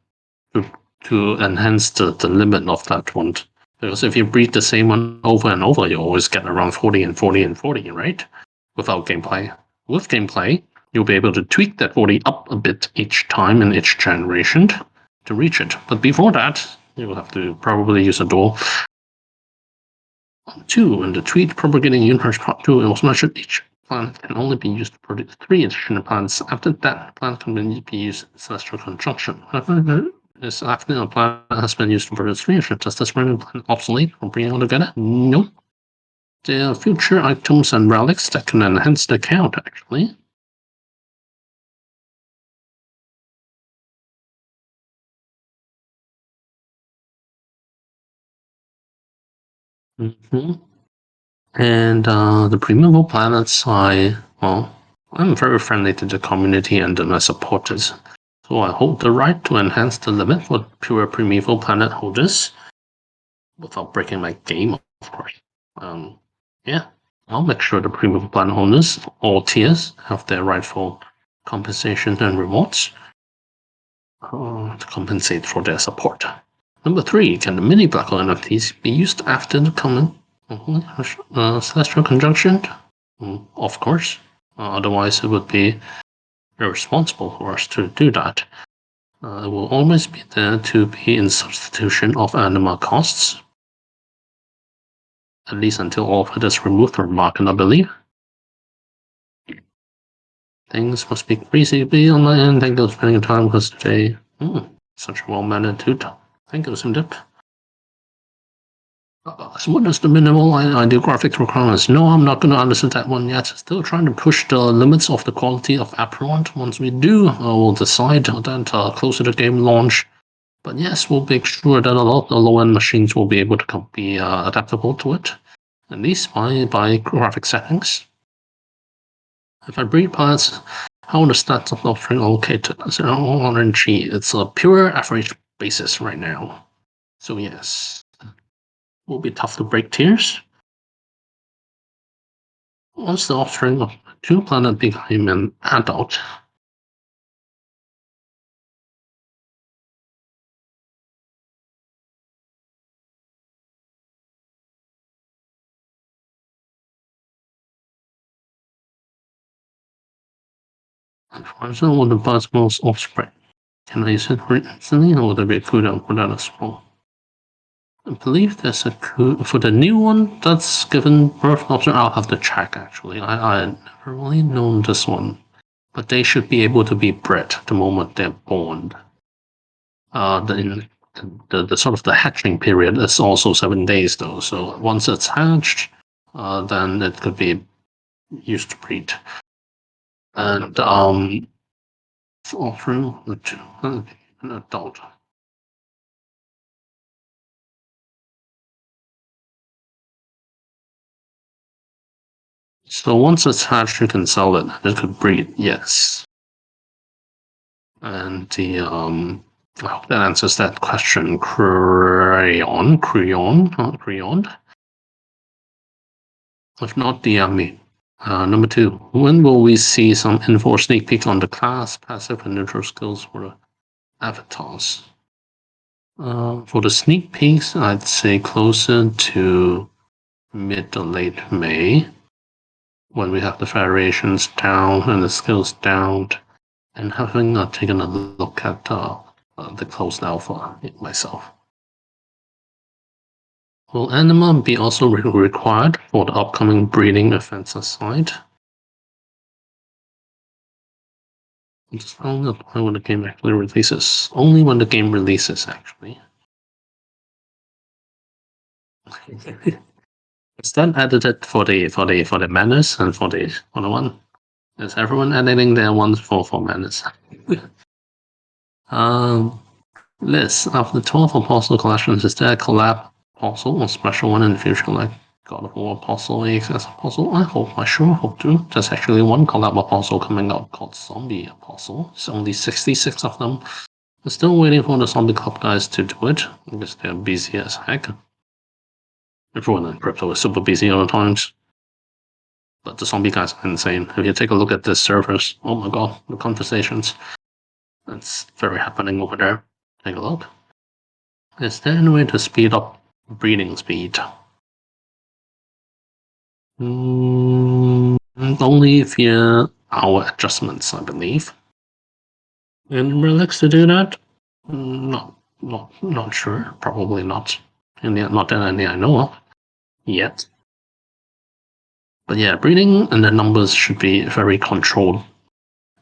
to enhance the limit of that one. Because if you breed the same one over and over, you always get around 40 and 40 and 40, right? Without gameplay. With gameplay, you'll be able to tweak that 40 up a bit each time in each generation to reach it. But before that, you'll have to probably use a dual. 2. In the tweet propagating universe part 2, it was mentioned each plant can only be used to produce 3 additional plants. After that, plant can be used in celestial conjunction. After a plant has been used to produce 3 additional, does this render plant obsolete from bringing all together? Nope. There are future items and relics that can enhance the count, actually. And the premium planets, I'm very friendly to the community and my supporters. So I hold the right to enhance the limit for pure primeval planet holders without breaking my game, of course. Yeah, I'll make sure the primeval planet holders, all tiers, have their rightful compensation and rewards to compensate for their support. Number 3, can the mini black hole NFTs be used after the common celestial conjunction? Of course. Otherwise, it would be irresponsible for us to do that. It will always be there to be in substitution of animal costs, at least until all of it is removed from the market, I believe. Things must be crazy to be on my end. Thank you for spending time with us today. Such a well-mannered dude. Thank you, Simdip. So what is the minimal ideal graphics requirements? No, I'm not going to understand that one yet. Still trying to push the limits of the quality of Apeiron. Once we do, we'll decide that closer to game launch. But yes, we'll make sure that a lot of the low-end machines will be able to be adaptable to it, at least by graphic settings. If I breed parts, how are the stats of the offering located? 0 It's a pure average basis right now. So yes, will be tough to break tiers. Once the offspring of 2 planet became an adult, unfortunately, will the buzz most offspring? Can I use it for instantly, or will there be a cooldown for that as well? I believe there's a for the new one that's given birth option. I'll have to check actually. I never really known this one, but they should be able to be bred the moment they're born. The sort of the hatching period is also 7 days though. So once it's hatched, then it could be used to breed. And offering an adult. So once it's hatched, you can sell it. It could breed, yes. And the I hope that answers that question. Crayon. If not, DM me. Number 2. When will we see some info sneak peek on the class, passive, and neutral skills for the avatars? For the sneak peeks, I'd say closer to mid to late May, when we have the variations down and the skills down, and having taken a look at the closed alpha myself. Will anima be also required for the upcoming breeding events aside? Just only apply when the game actually releases. Only when the game releases, actually. Is that edited for the manners and for the one? Is everyone editing their ones for manners? Liz, after the 12 Apostle collections, is there a collab apostle or special one in the future, like God of War Apostle, AXS Apostle? I sure hope to. There's actually one collab apostle coming out called Zombie Apostle. It's only 66 of them. I'm still waiting for the Zombie Club guys to do it, because they're busy as heck. Everyone in crypto is super busy all the times. But the zombie guys are insane. If you take a look at the servers, oh my god, the conversations. That's very happening over there. Take a look. Is there any way to speed up breeding speed? Only via our adjustments, I believe. And Relics to do that? Not sure. Probably not. Not that any I know of yet. But yeah, breeding and the numbers should be very controlled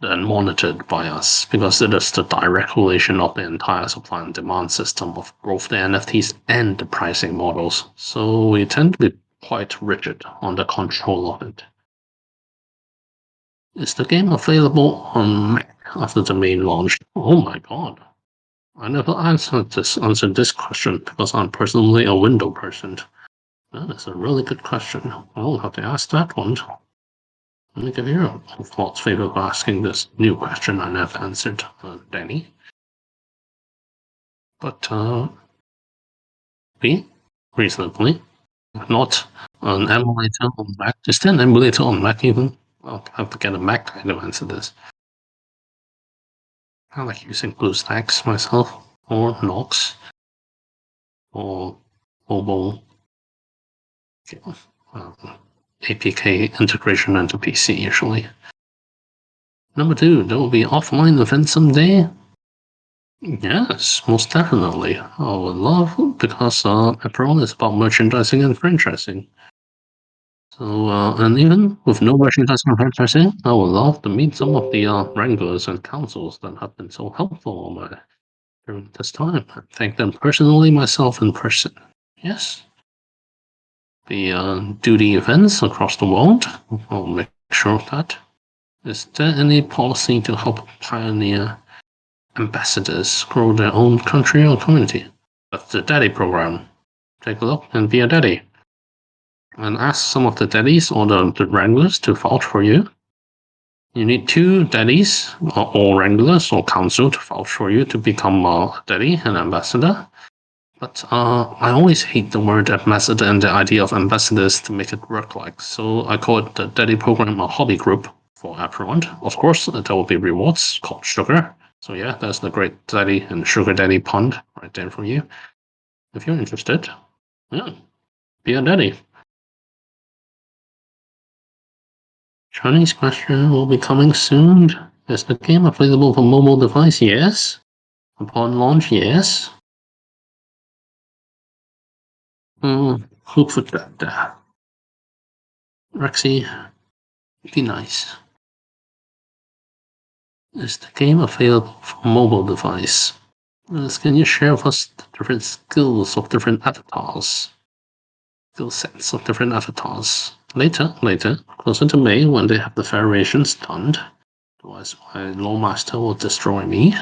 and monitored by us, because it is the direct relation of the entire supply and demand system of both the NFTs and the pricing models. So we tend to be quite rigid on the control of it. Is the game available on Mac after the main launch? Oh my god. I never answered this question because I'm personally a window person. That is a really good question. I'll have to ask that one. Let me give you a false favor of asking this new question I never answered, Danny. But, be reasonably. Not an emulator on Mac. Is there an emulator on Mac even? I'll have to get a Mac guy to answer this. I like using BlueStacks myself, or Nox, or mobile APK integration into PC usually. Number 2, there will be offline events someday. Yes, most definitely. I would love, because Apeiron is about merchandising and franchising. So, and even with no merchandise or advertising, I would love to meet some of the wranglers and councils that have been so helpful during this time. I thank them personally, myself in person. Yes. The duty events across the world, I'll make sure of that. Is there any policy to help pioneer ambassadors grow their own country or community? That's the Daddy program. Take a look and be a daddy. And ask some of the daddies or the wranglers to vouch for you. You need two daddies or wranglers or council to vouch for you to become a daddy and ambassador. But I always hate the word ambassador and the idea of ambassadors to make it work like. So I call it the daddy program a hobby group for Apeiron. Of course, there will be rewards called sugar. So yeah, that's the great daddy and sugar daddy pond right there for you. If you're interested, yeah, be a daddy. Chinese question will be coming soon. Is the game available for mobile device? Yes. Upon launch, yes. Who put that there? Rexy, be nice. Is the game available for mobile device? Can you share with us the different skills of different avatars? Skill sets of different avatars. Later, closer to May, when they have the variations done. Otherwise, my Lawmaster will destroy me.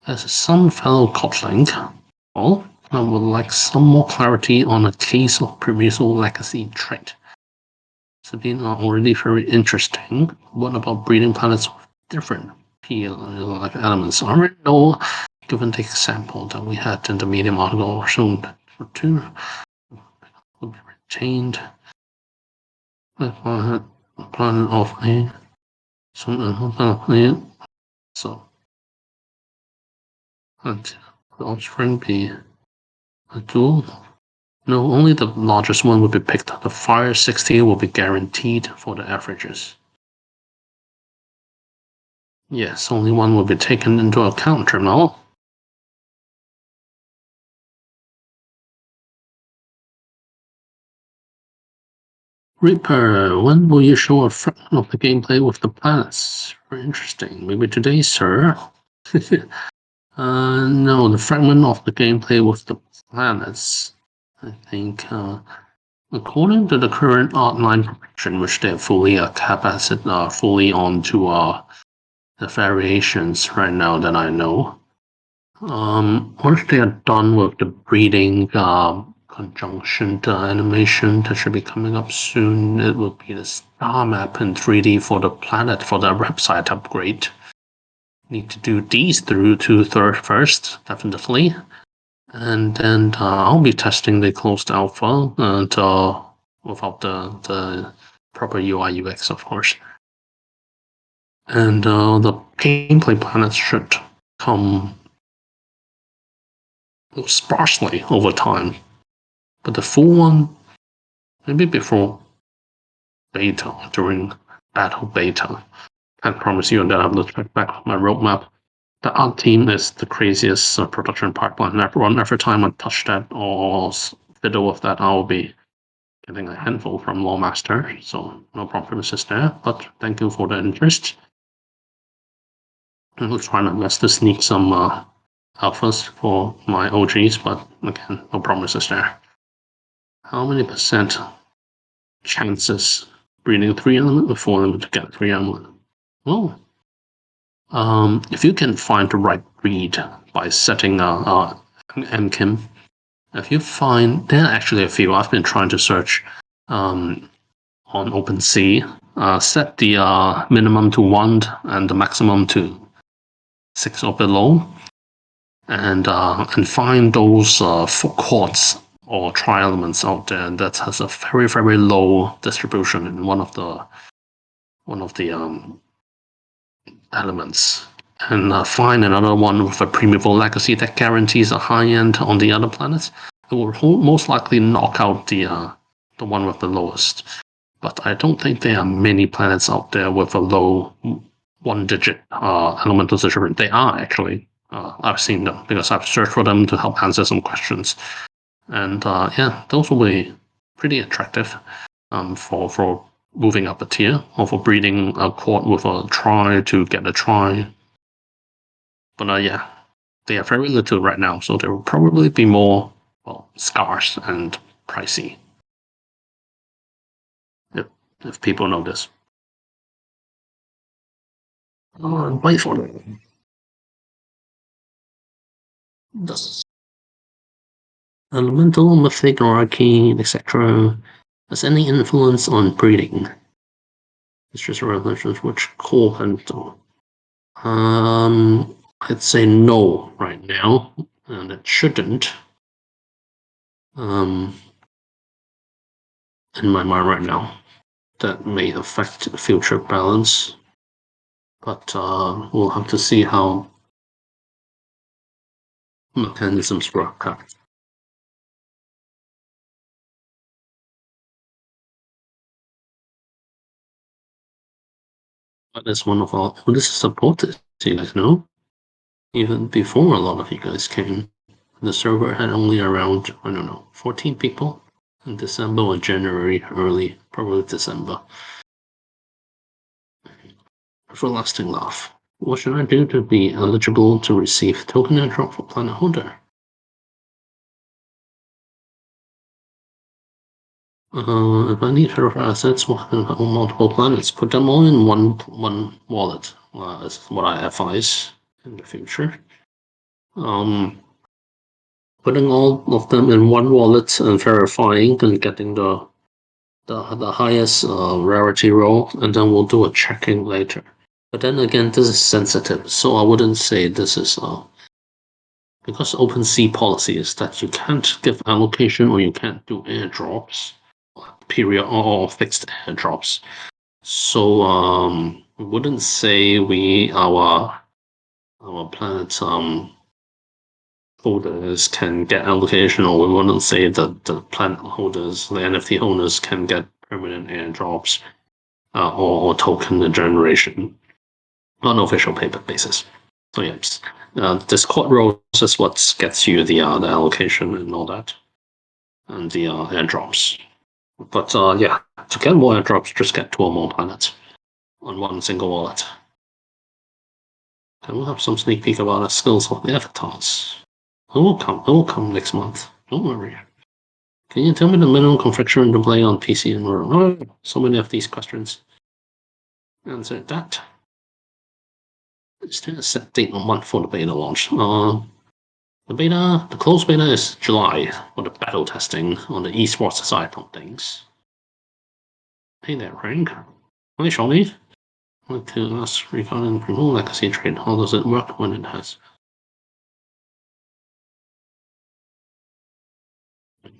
There's some fellow Cotling. Well, I would like some more clarity on a case of previous legacy trait. Sabine are already very interesting. What about breeding planets with different like elements? I already know, given the example that we had in the Medium article, or soon for two will be retained. Planet of a so and the offspring be a dual. No, only the largest one will be picked. The fire 60 will be guaranteed for the averages. Yes, only one will be taken into account, Terminal. Reaper, when will you show a fragment of the gameplay with the planets? Very interesting. Maybe today, sir. No, the fragment of the gameplay with the planets. I think, according to the current outline progression, which they're fully fully onto the variations right now that I know. Once they are done with the breeding conjunction animation that should be coming up soon, it will be the star map in 3D for the planet for the website upgrade. Need to do these through to first, definitely. And then I'll be testing the closed alpha and without the proper UI UX, of course. And the gameplay planets should come sparsely over time. But the full one, maybe before beta, during battle beta. I promise you that I will check back my roadmap. The art team is the craziest production pipeline. Every time I touch that or fiddle with that, I'll be getting a handful from Lawmaster. So no promises there. But thank you for the interest. I will try my best to sneak some alphas for my OGs, but again, no promises there. How many percent chances breeding 3 element with 4 element to get 3 element? Well, if you can find the right breed by setting MKIM, if you find, there are actually a few. I've been trying to search on OpenSea, set the minimum to 1 and the maximum to 6 or below, and find those quartz or tri-elements out there that has a very, very low distribution in one of the elements, and find another one with a primeval legacy that guarantees a high end on the other planets. It will most likely knock out the one with the lowest. But I don't think there are many planets out there with a low 1-digit elemental distribution. They are actually. I've seen them because I've searched for them to help answer some questions. And yeah, those will be pretty attractive. for moving up a tier, or for breeding a quad with a try to get a try. But yeah, they are very little right now, so there will probably be more, well, scarce and pricey if, if people know this. Wait for this elemental, mythic, or arcane, etc. Has any influence on breeding? It's just relations which core and I'd say no right now, and it shouldn't. Um, in my mind right now, that may affect future balance, but we'll have to see how mechanisms work out. But as one of our oldest supporters, you guys know, even before a lot of you guys came, the server had only around, I don't know, 14 people in December or January, early, probably December. Everlasting laugh. What should I do to be eligible to receive token airdrop for planet holder? If I need her assets on multiple planets, put them all in one wallet. Is what I advise in the future. Putting all of them in one wallet and verifying and getting the highest rarity roll, and then we'll do a checking later. But then again, this is sensitive, so I wouldn't say this is because OpenSea policy is that you can't give allocation or you can't do airdrops, period, or fixed airdrops. So we wouldn't say our planet's holders can get allocation, or we wouldn't say that the planet holders, the NFT owners, can get permanent airdrops or token generation on official paper basis. So yes, Discord roles is what gets you the allocation and all that, and the airdrops. But yeah, to get more airdrops, just get 2 or more planets on one single wallet. And we'll have some sneak peek about our skills of the avatars. It will come. It will come next month. Don't worry. Can you tell me the minimum configuration to play on PC and oh, so many of these questions. Answer that. Is there a set date or month for the beta launch? The closed beta is July for the battle testing on the esports side of things. Hey there, Frank. Hi, Shawnee. I'd like to ask regarding remote legacy trade. How does it work when it has?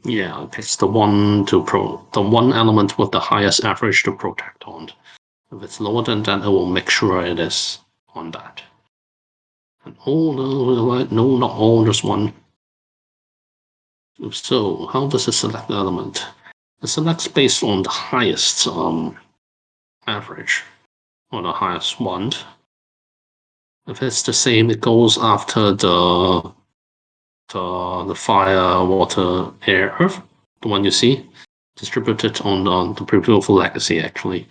Yeah, it picks the one element with the highest average to protect on. If it's lower than that, it will make sure it is on that. And all no, not all, just one. So, how does it select the element? It selects based on the highest average, or the highest one. If it's the same, it goes after the fire, water, air, earth, the one you see, distributed on the Preview Legacy, actually.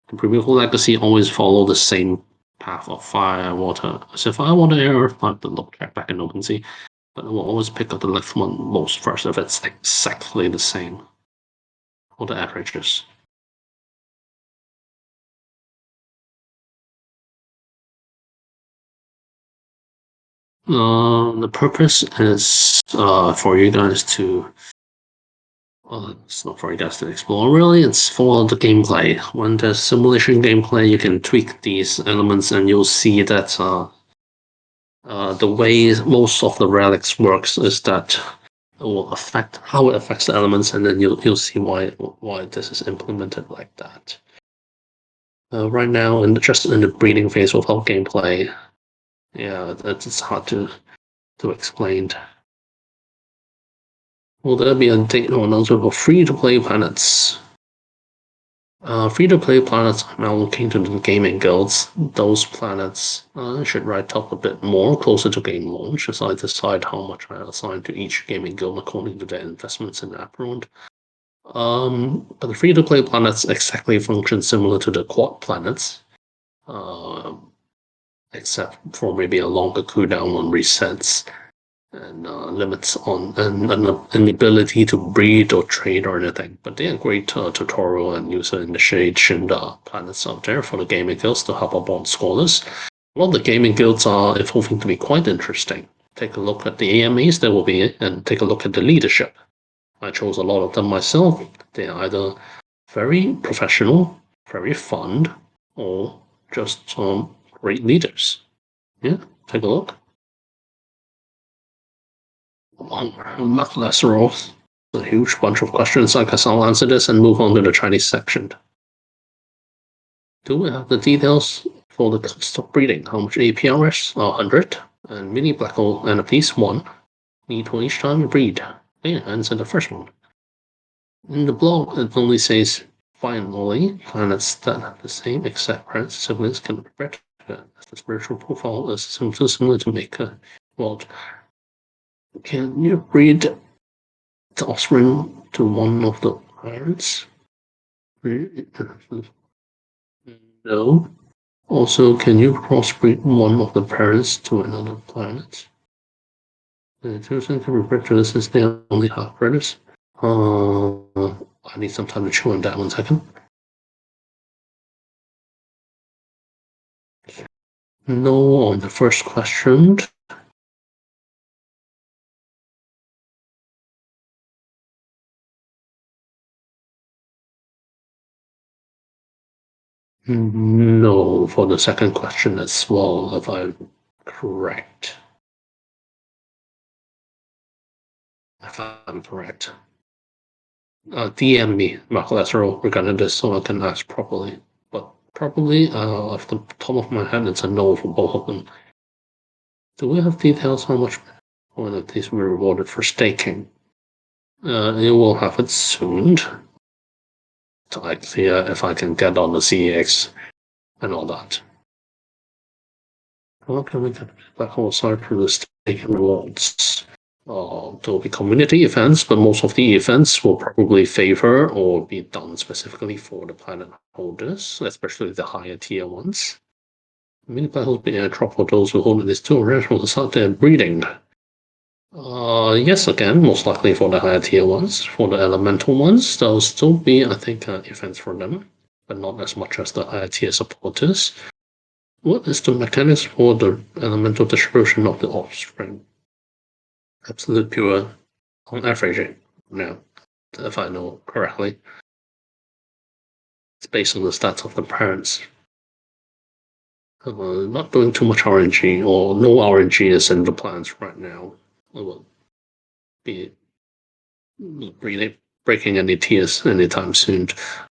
The Preview Legacy always follow the same path of fire, water. So fire, water, air, earth, I have to look back in OpenSea. But it will always pick up the left one most first if it's exactly the same. Or the averages. The purpose is for you guys to it's not for you guys to explore really, it's for the gameplay. When there's simulation gameplay, you can tweak these elements and you'll see that the way most of the relics works is that it will affect how it affects the elements, and then you'll see why this is implemented like that. Right now, just in the breeding phase without gameplay, yeah, it's hard to explain. Will there be a date or announcement for free-to-play planets? Free-to-play planets I'm now looking to the gaming guilds. Those planets should write up a bit more closer to game launch as I decide how much I assign to each gaming guild according to their investments in Apeiron. But the free-to-play planets exactly function similar to the quad planets, uh, except for maybe a longer cooldown on resets and limits on and an ability to breed or trade or anything. But they are great tutorial and user initiation planets out there for the gaming guilds to help out scholars. A lot of the gaming guilds are evolving to be quite interesting. Take a look at the AMAs there will be, and take a look at the leadership. I chose a lot of them myself. They are either very professional, very fun, or just great leaders. Yeah, take a look. Much less roles. A huge bunch of questions. I guess I'll answer this and move on to the Chinese section. Do we have the details for the cost of breeding? How much APR is? 100. And mini black hole NFTs 1. Need for each time you breed. Yeah, answer the first one. In the blog, it only says finally planets that have the same exact parents siblings can be bred. The spiritual profile is similar to make a world. Can you breed the offspring to one of the parents? No. Also, can you crossbreed one of the parents to another planet? The chosen to refer to this as they only half brothers. I need some time to chew on that 1 second. No on the first question. No for the second question as well, if I'm correct. If I'm correct. DM me, Mark Lazaro, regarding this so I can ask properly. But probably, off the top of my head, it's a no for both of them. Do we have details how much one of these will be rewarded for staking? It will have it soon. To like see if I can get on the CEX and all that. How can we get back hole aside from the staking rewards? There will be community events, but most of the events will probably favor or be done specifically for the planet holders, especially the higher tier ones. Many planet will be airdrop for those who hold this too, or will start their breeding. Yes, again, most likely for the higher tier ones. For the elemental ones, there'll still be, I think, events for them, but not as much as the higher tier supporters. What is the mechanics for the elemental distribution of the offspring? Absolute pure on average, now, if I know correctly. It's based on the stats of the parents. Not doing too much RNG, or no RNG is in the plans right now. It will be really breaking any tiers anytime soon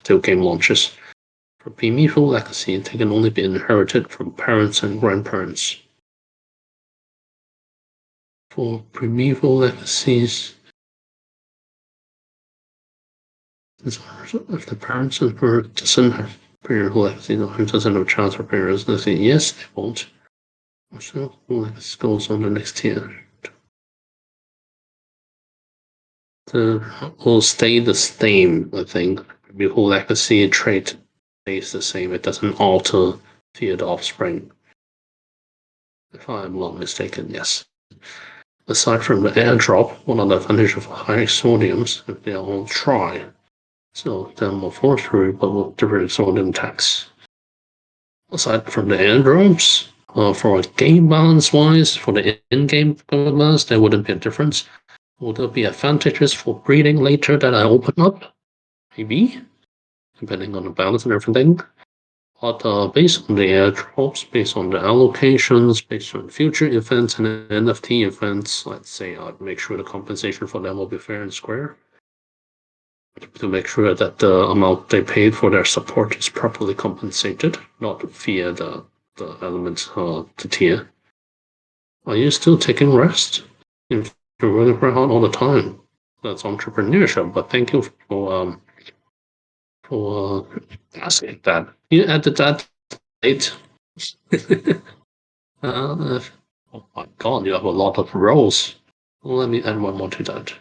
till game launches. For primeval legacy, they can only be inherited from parents and grandparents. For primeval legacies, if the parents and birth doesn't have primeval legacy, who doesn't have a chance for primeval legacy? Yes, they won't. So legacy goes on the next tier. Will stay the same, I think. Primeval legacy trait stays the same. It doesn't alter tiered offspring. If I'm not mistaken, yes. Aside from the airdrop, one of the advantages of high sodiums is they are all dry. So they're more forestry, but with different sodium tax. Aside from the airdrops, for a game balance wise, for the in-game balance, there wouldn't be a difference. Would there be advantages for breeding later that I open up? Maybe, depending on the balance and everything. But based on the airdrops, based on the allocations, based on future events and NFT events, let's say I'd make sure the compensation for them will be fair and square. To make sure that the amount they paid for their support is properly compensated, not via the elements to tier. Are you still taking rest? If you're running around all the time, that's entrepreneurship. But thank you for asking that. You added that late. Oh my god, you have a lot of roles. Let me add one more to that.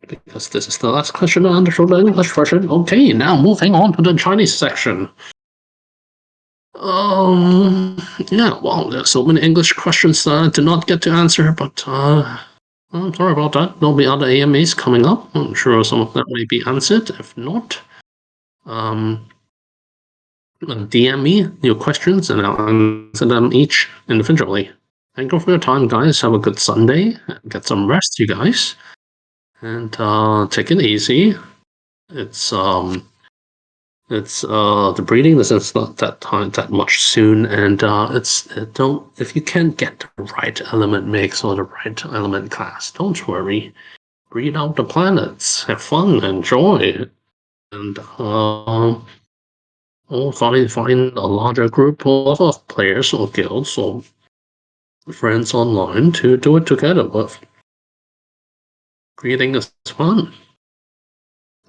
because this is the last question under the English version. Okay, now moving on to the Chinese section. Yeah, well, there's so many English questions that I did not get to answer, but I'm sorry about that. There'll be other AMAs coming up. I'm sure some of them may be answered. If not, um, DM me your questions and I'll answer them each individually. Thank you for your time, guys. Have a good Sunday. Get some rest, you guys, and take it easy. It's the breeding is not that much soon, and don't if you can't get the right element mix or the right element class, don't worry. Breed out the planets, have fun, enjoy, and or find a larger group of players or guilds or friends online to do it together with. Breeding is fun.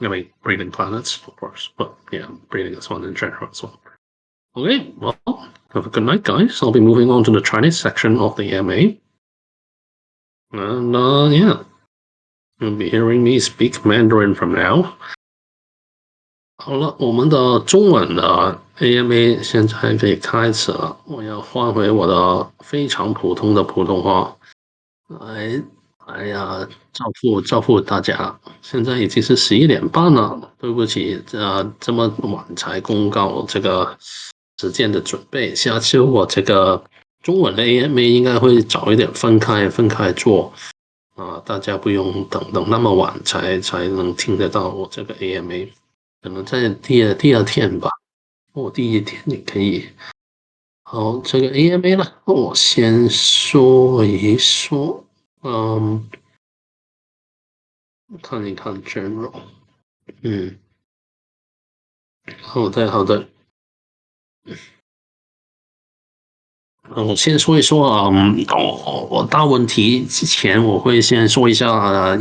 I mean, breeding planets, of course, but yeah, breeding is fun in general as well. Okay, well, have a good night, guys. I'll be moving on to the Chinese section of the MA. And, yeah, you'll be hearing me speak Mandarin from now. 好了，我们的中文的 AMA 现在可以开始了。我要换回我的非常普通的普通话来，哎呀，照顾大家。现在已经是11点半了，对不起，这么晚才公告这个时间的准备。下次我这个中文的 AMA 应该会早一点分开做大家不用等那么晚才能听得到我这个 AMA。可能在第二天吧，或第一天也可以。好，这个 AMA 呢，我先说一说，看一看 general，嗯，好的，我先说一说，我大问题之前我会先说一下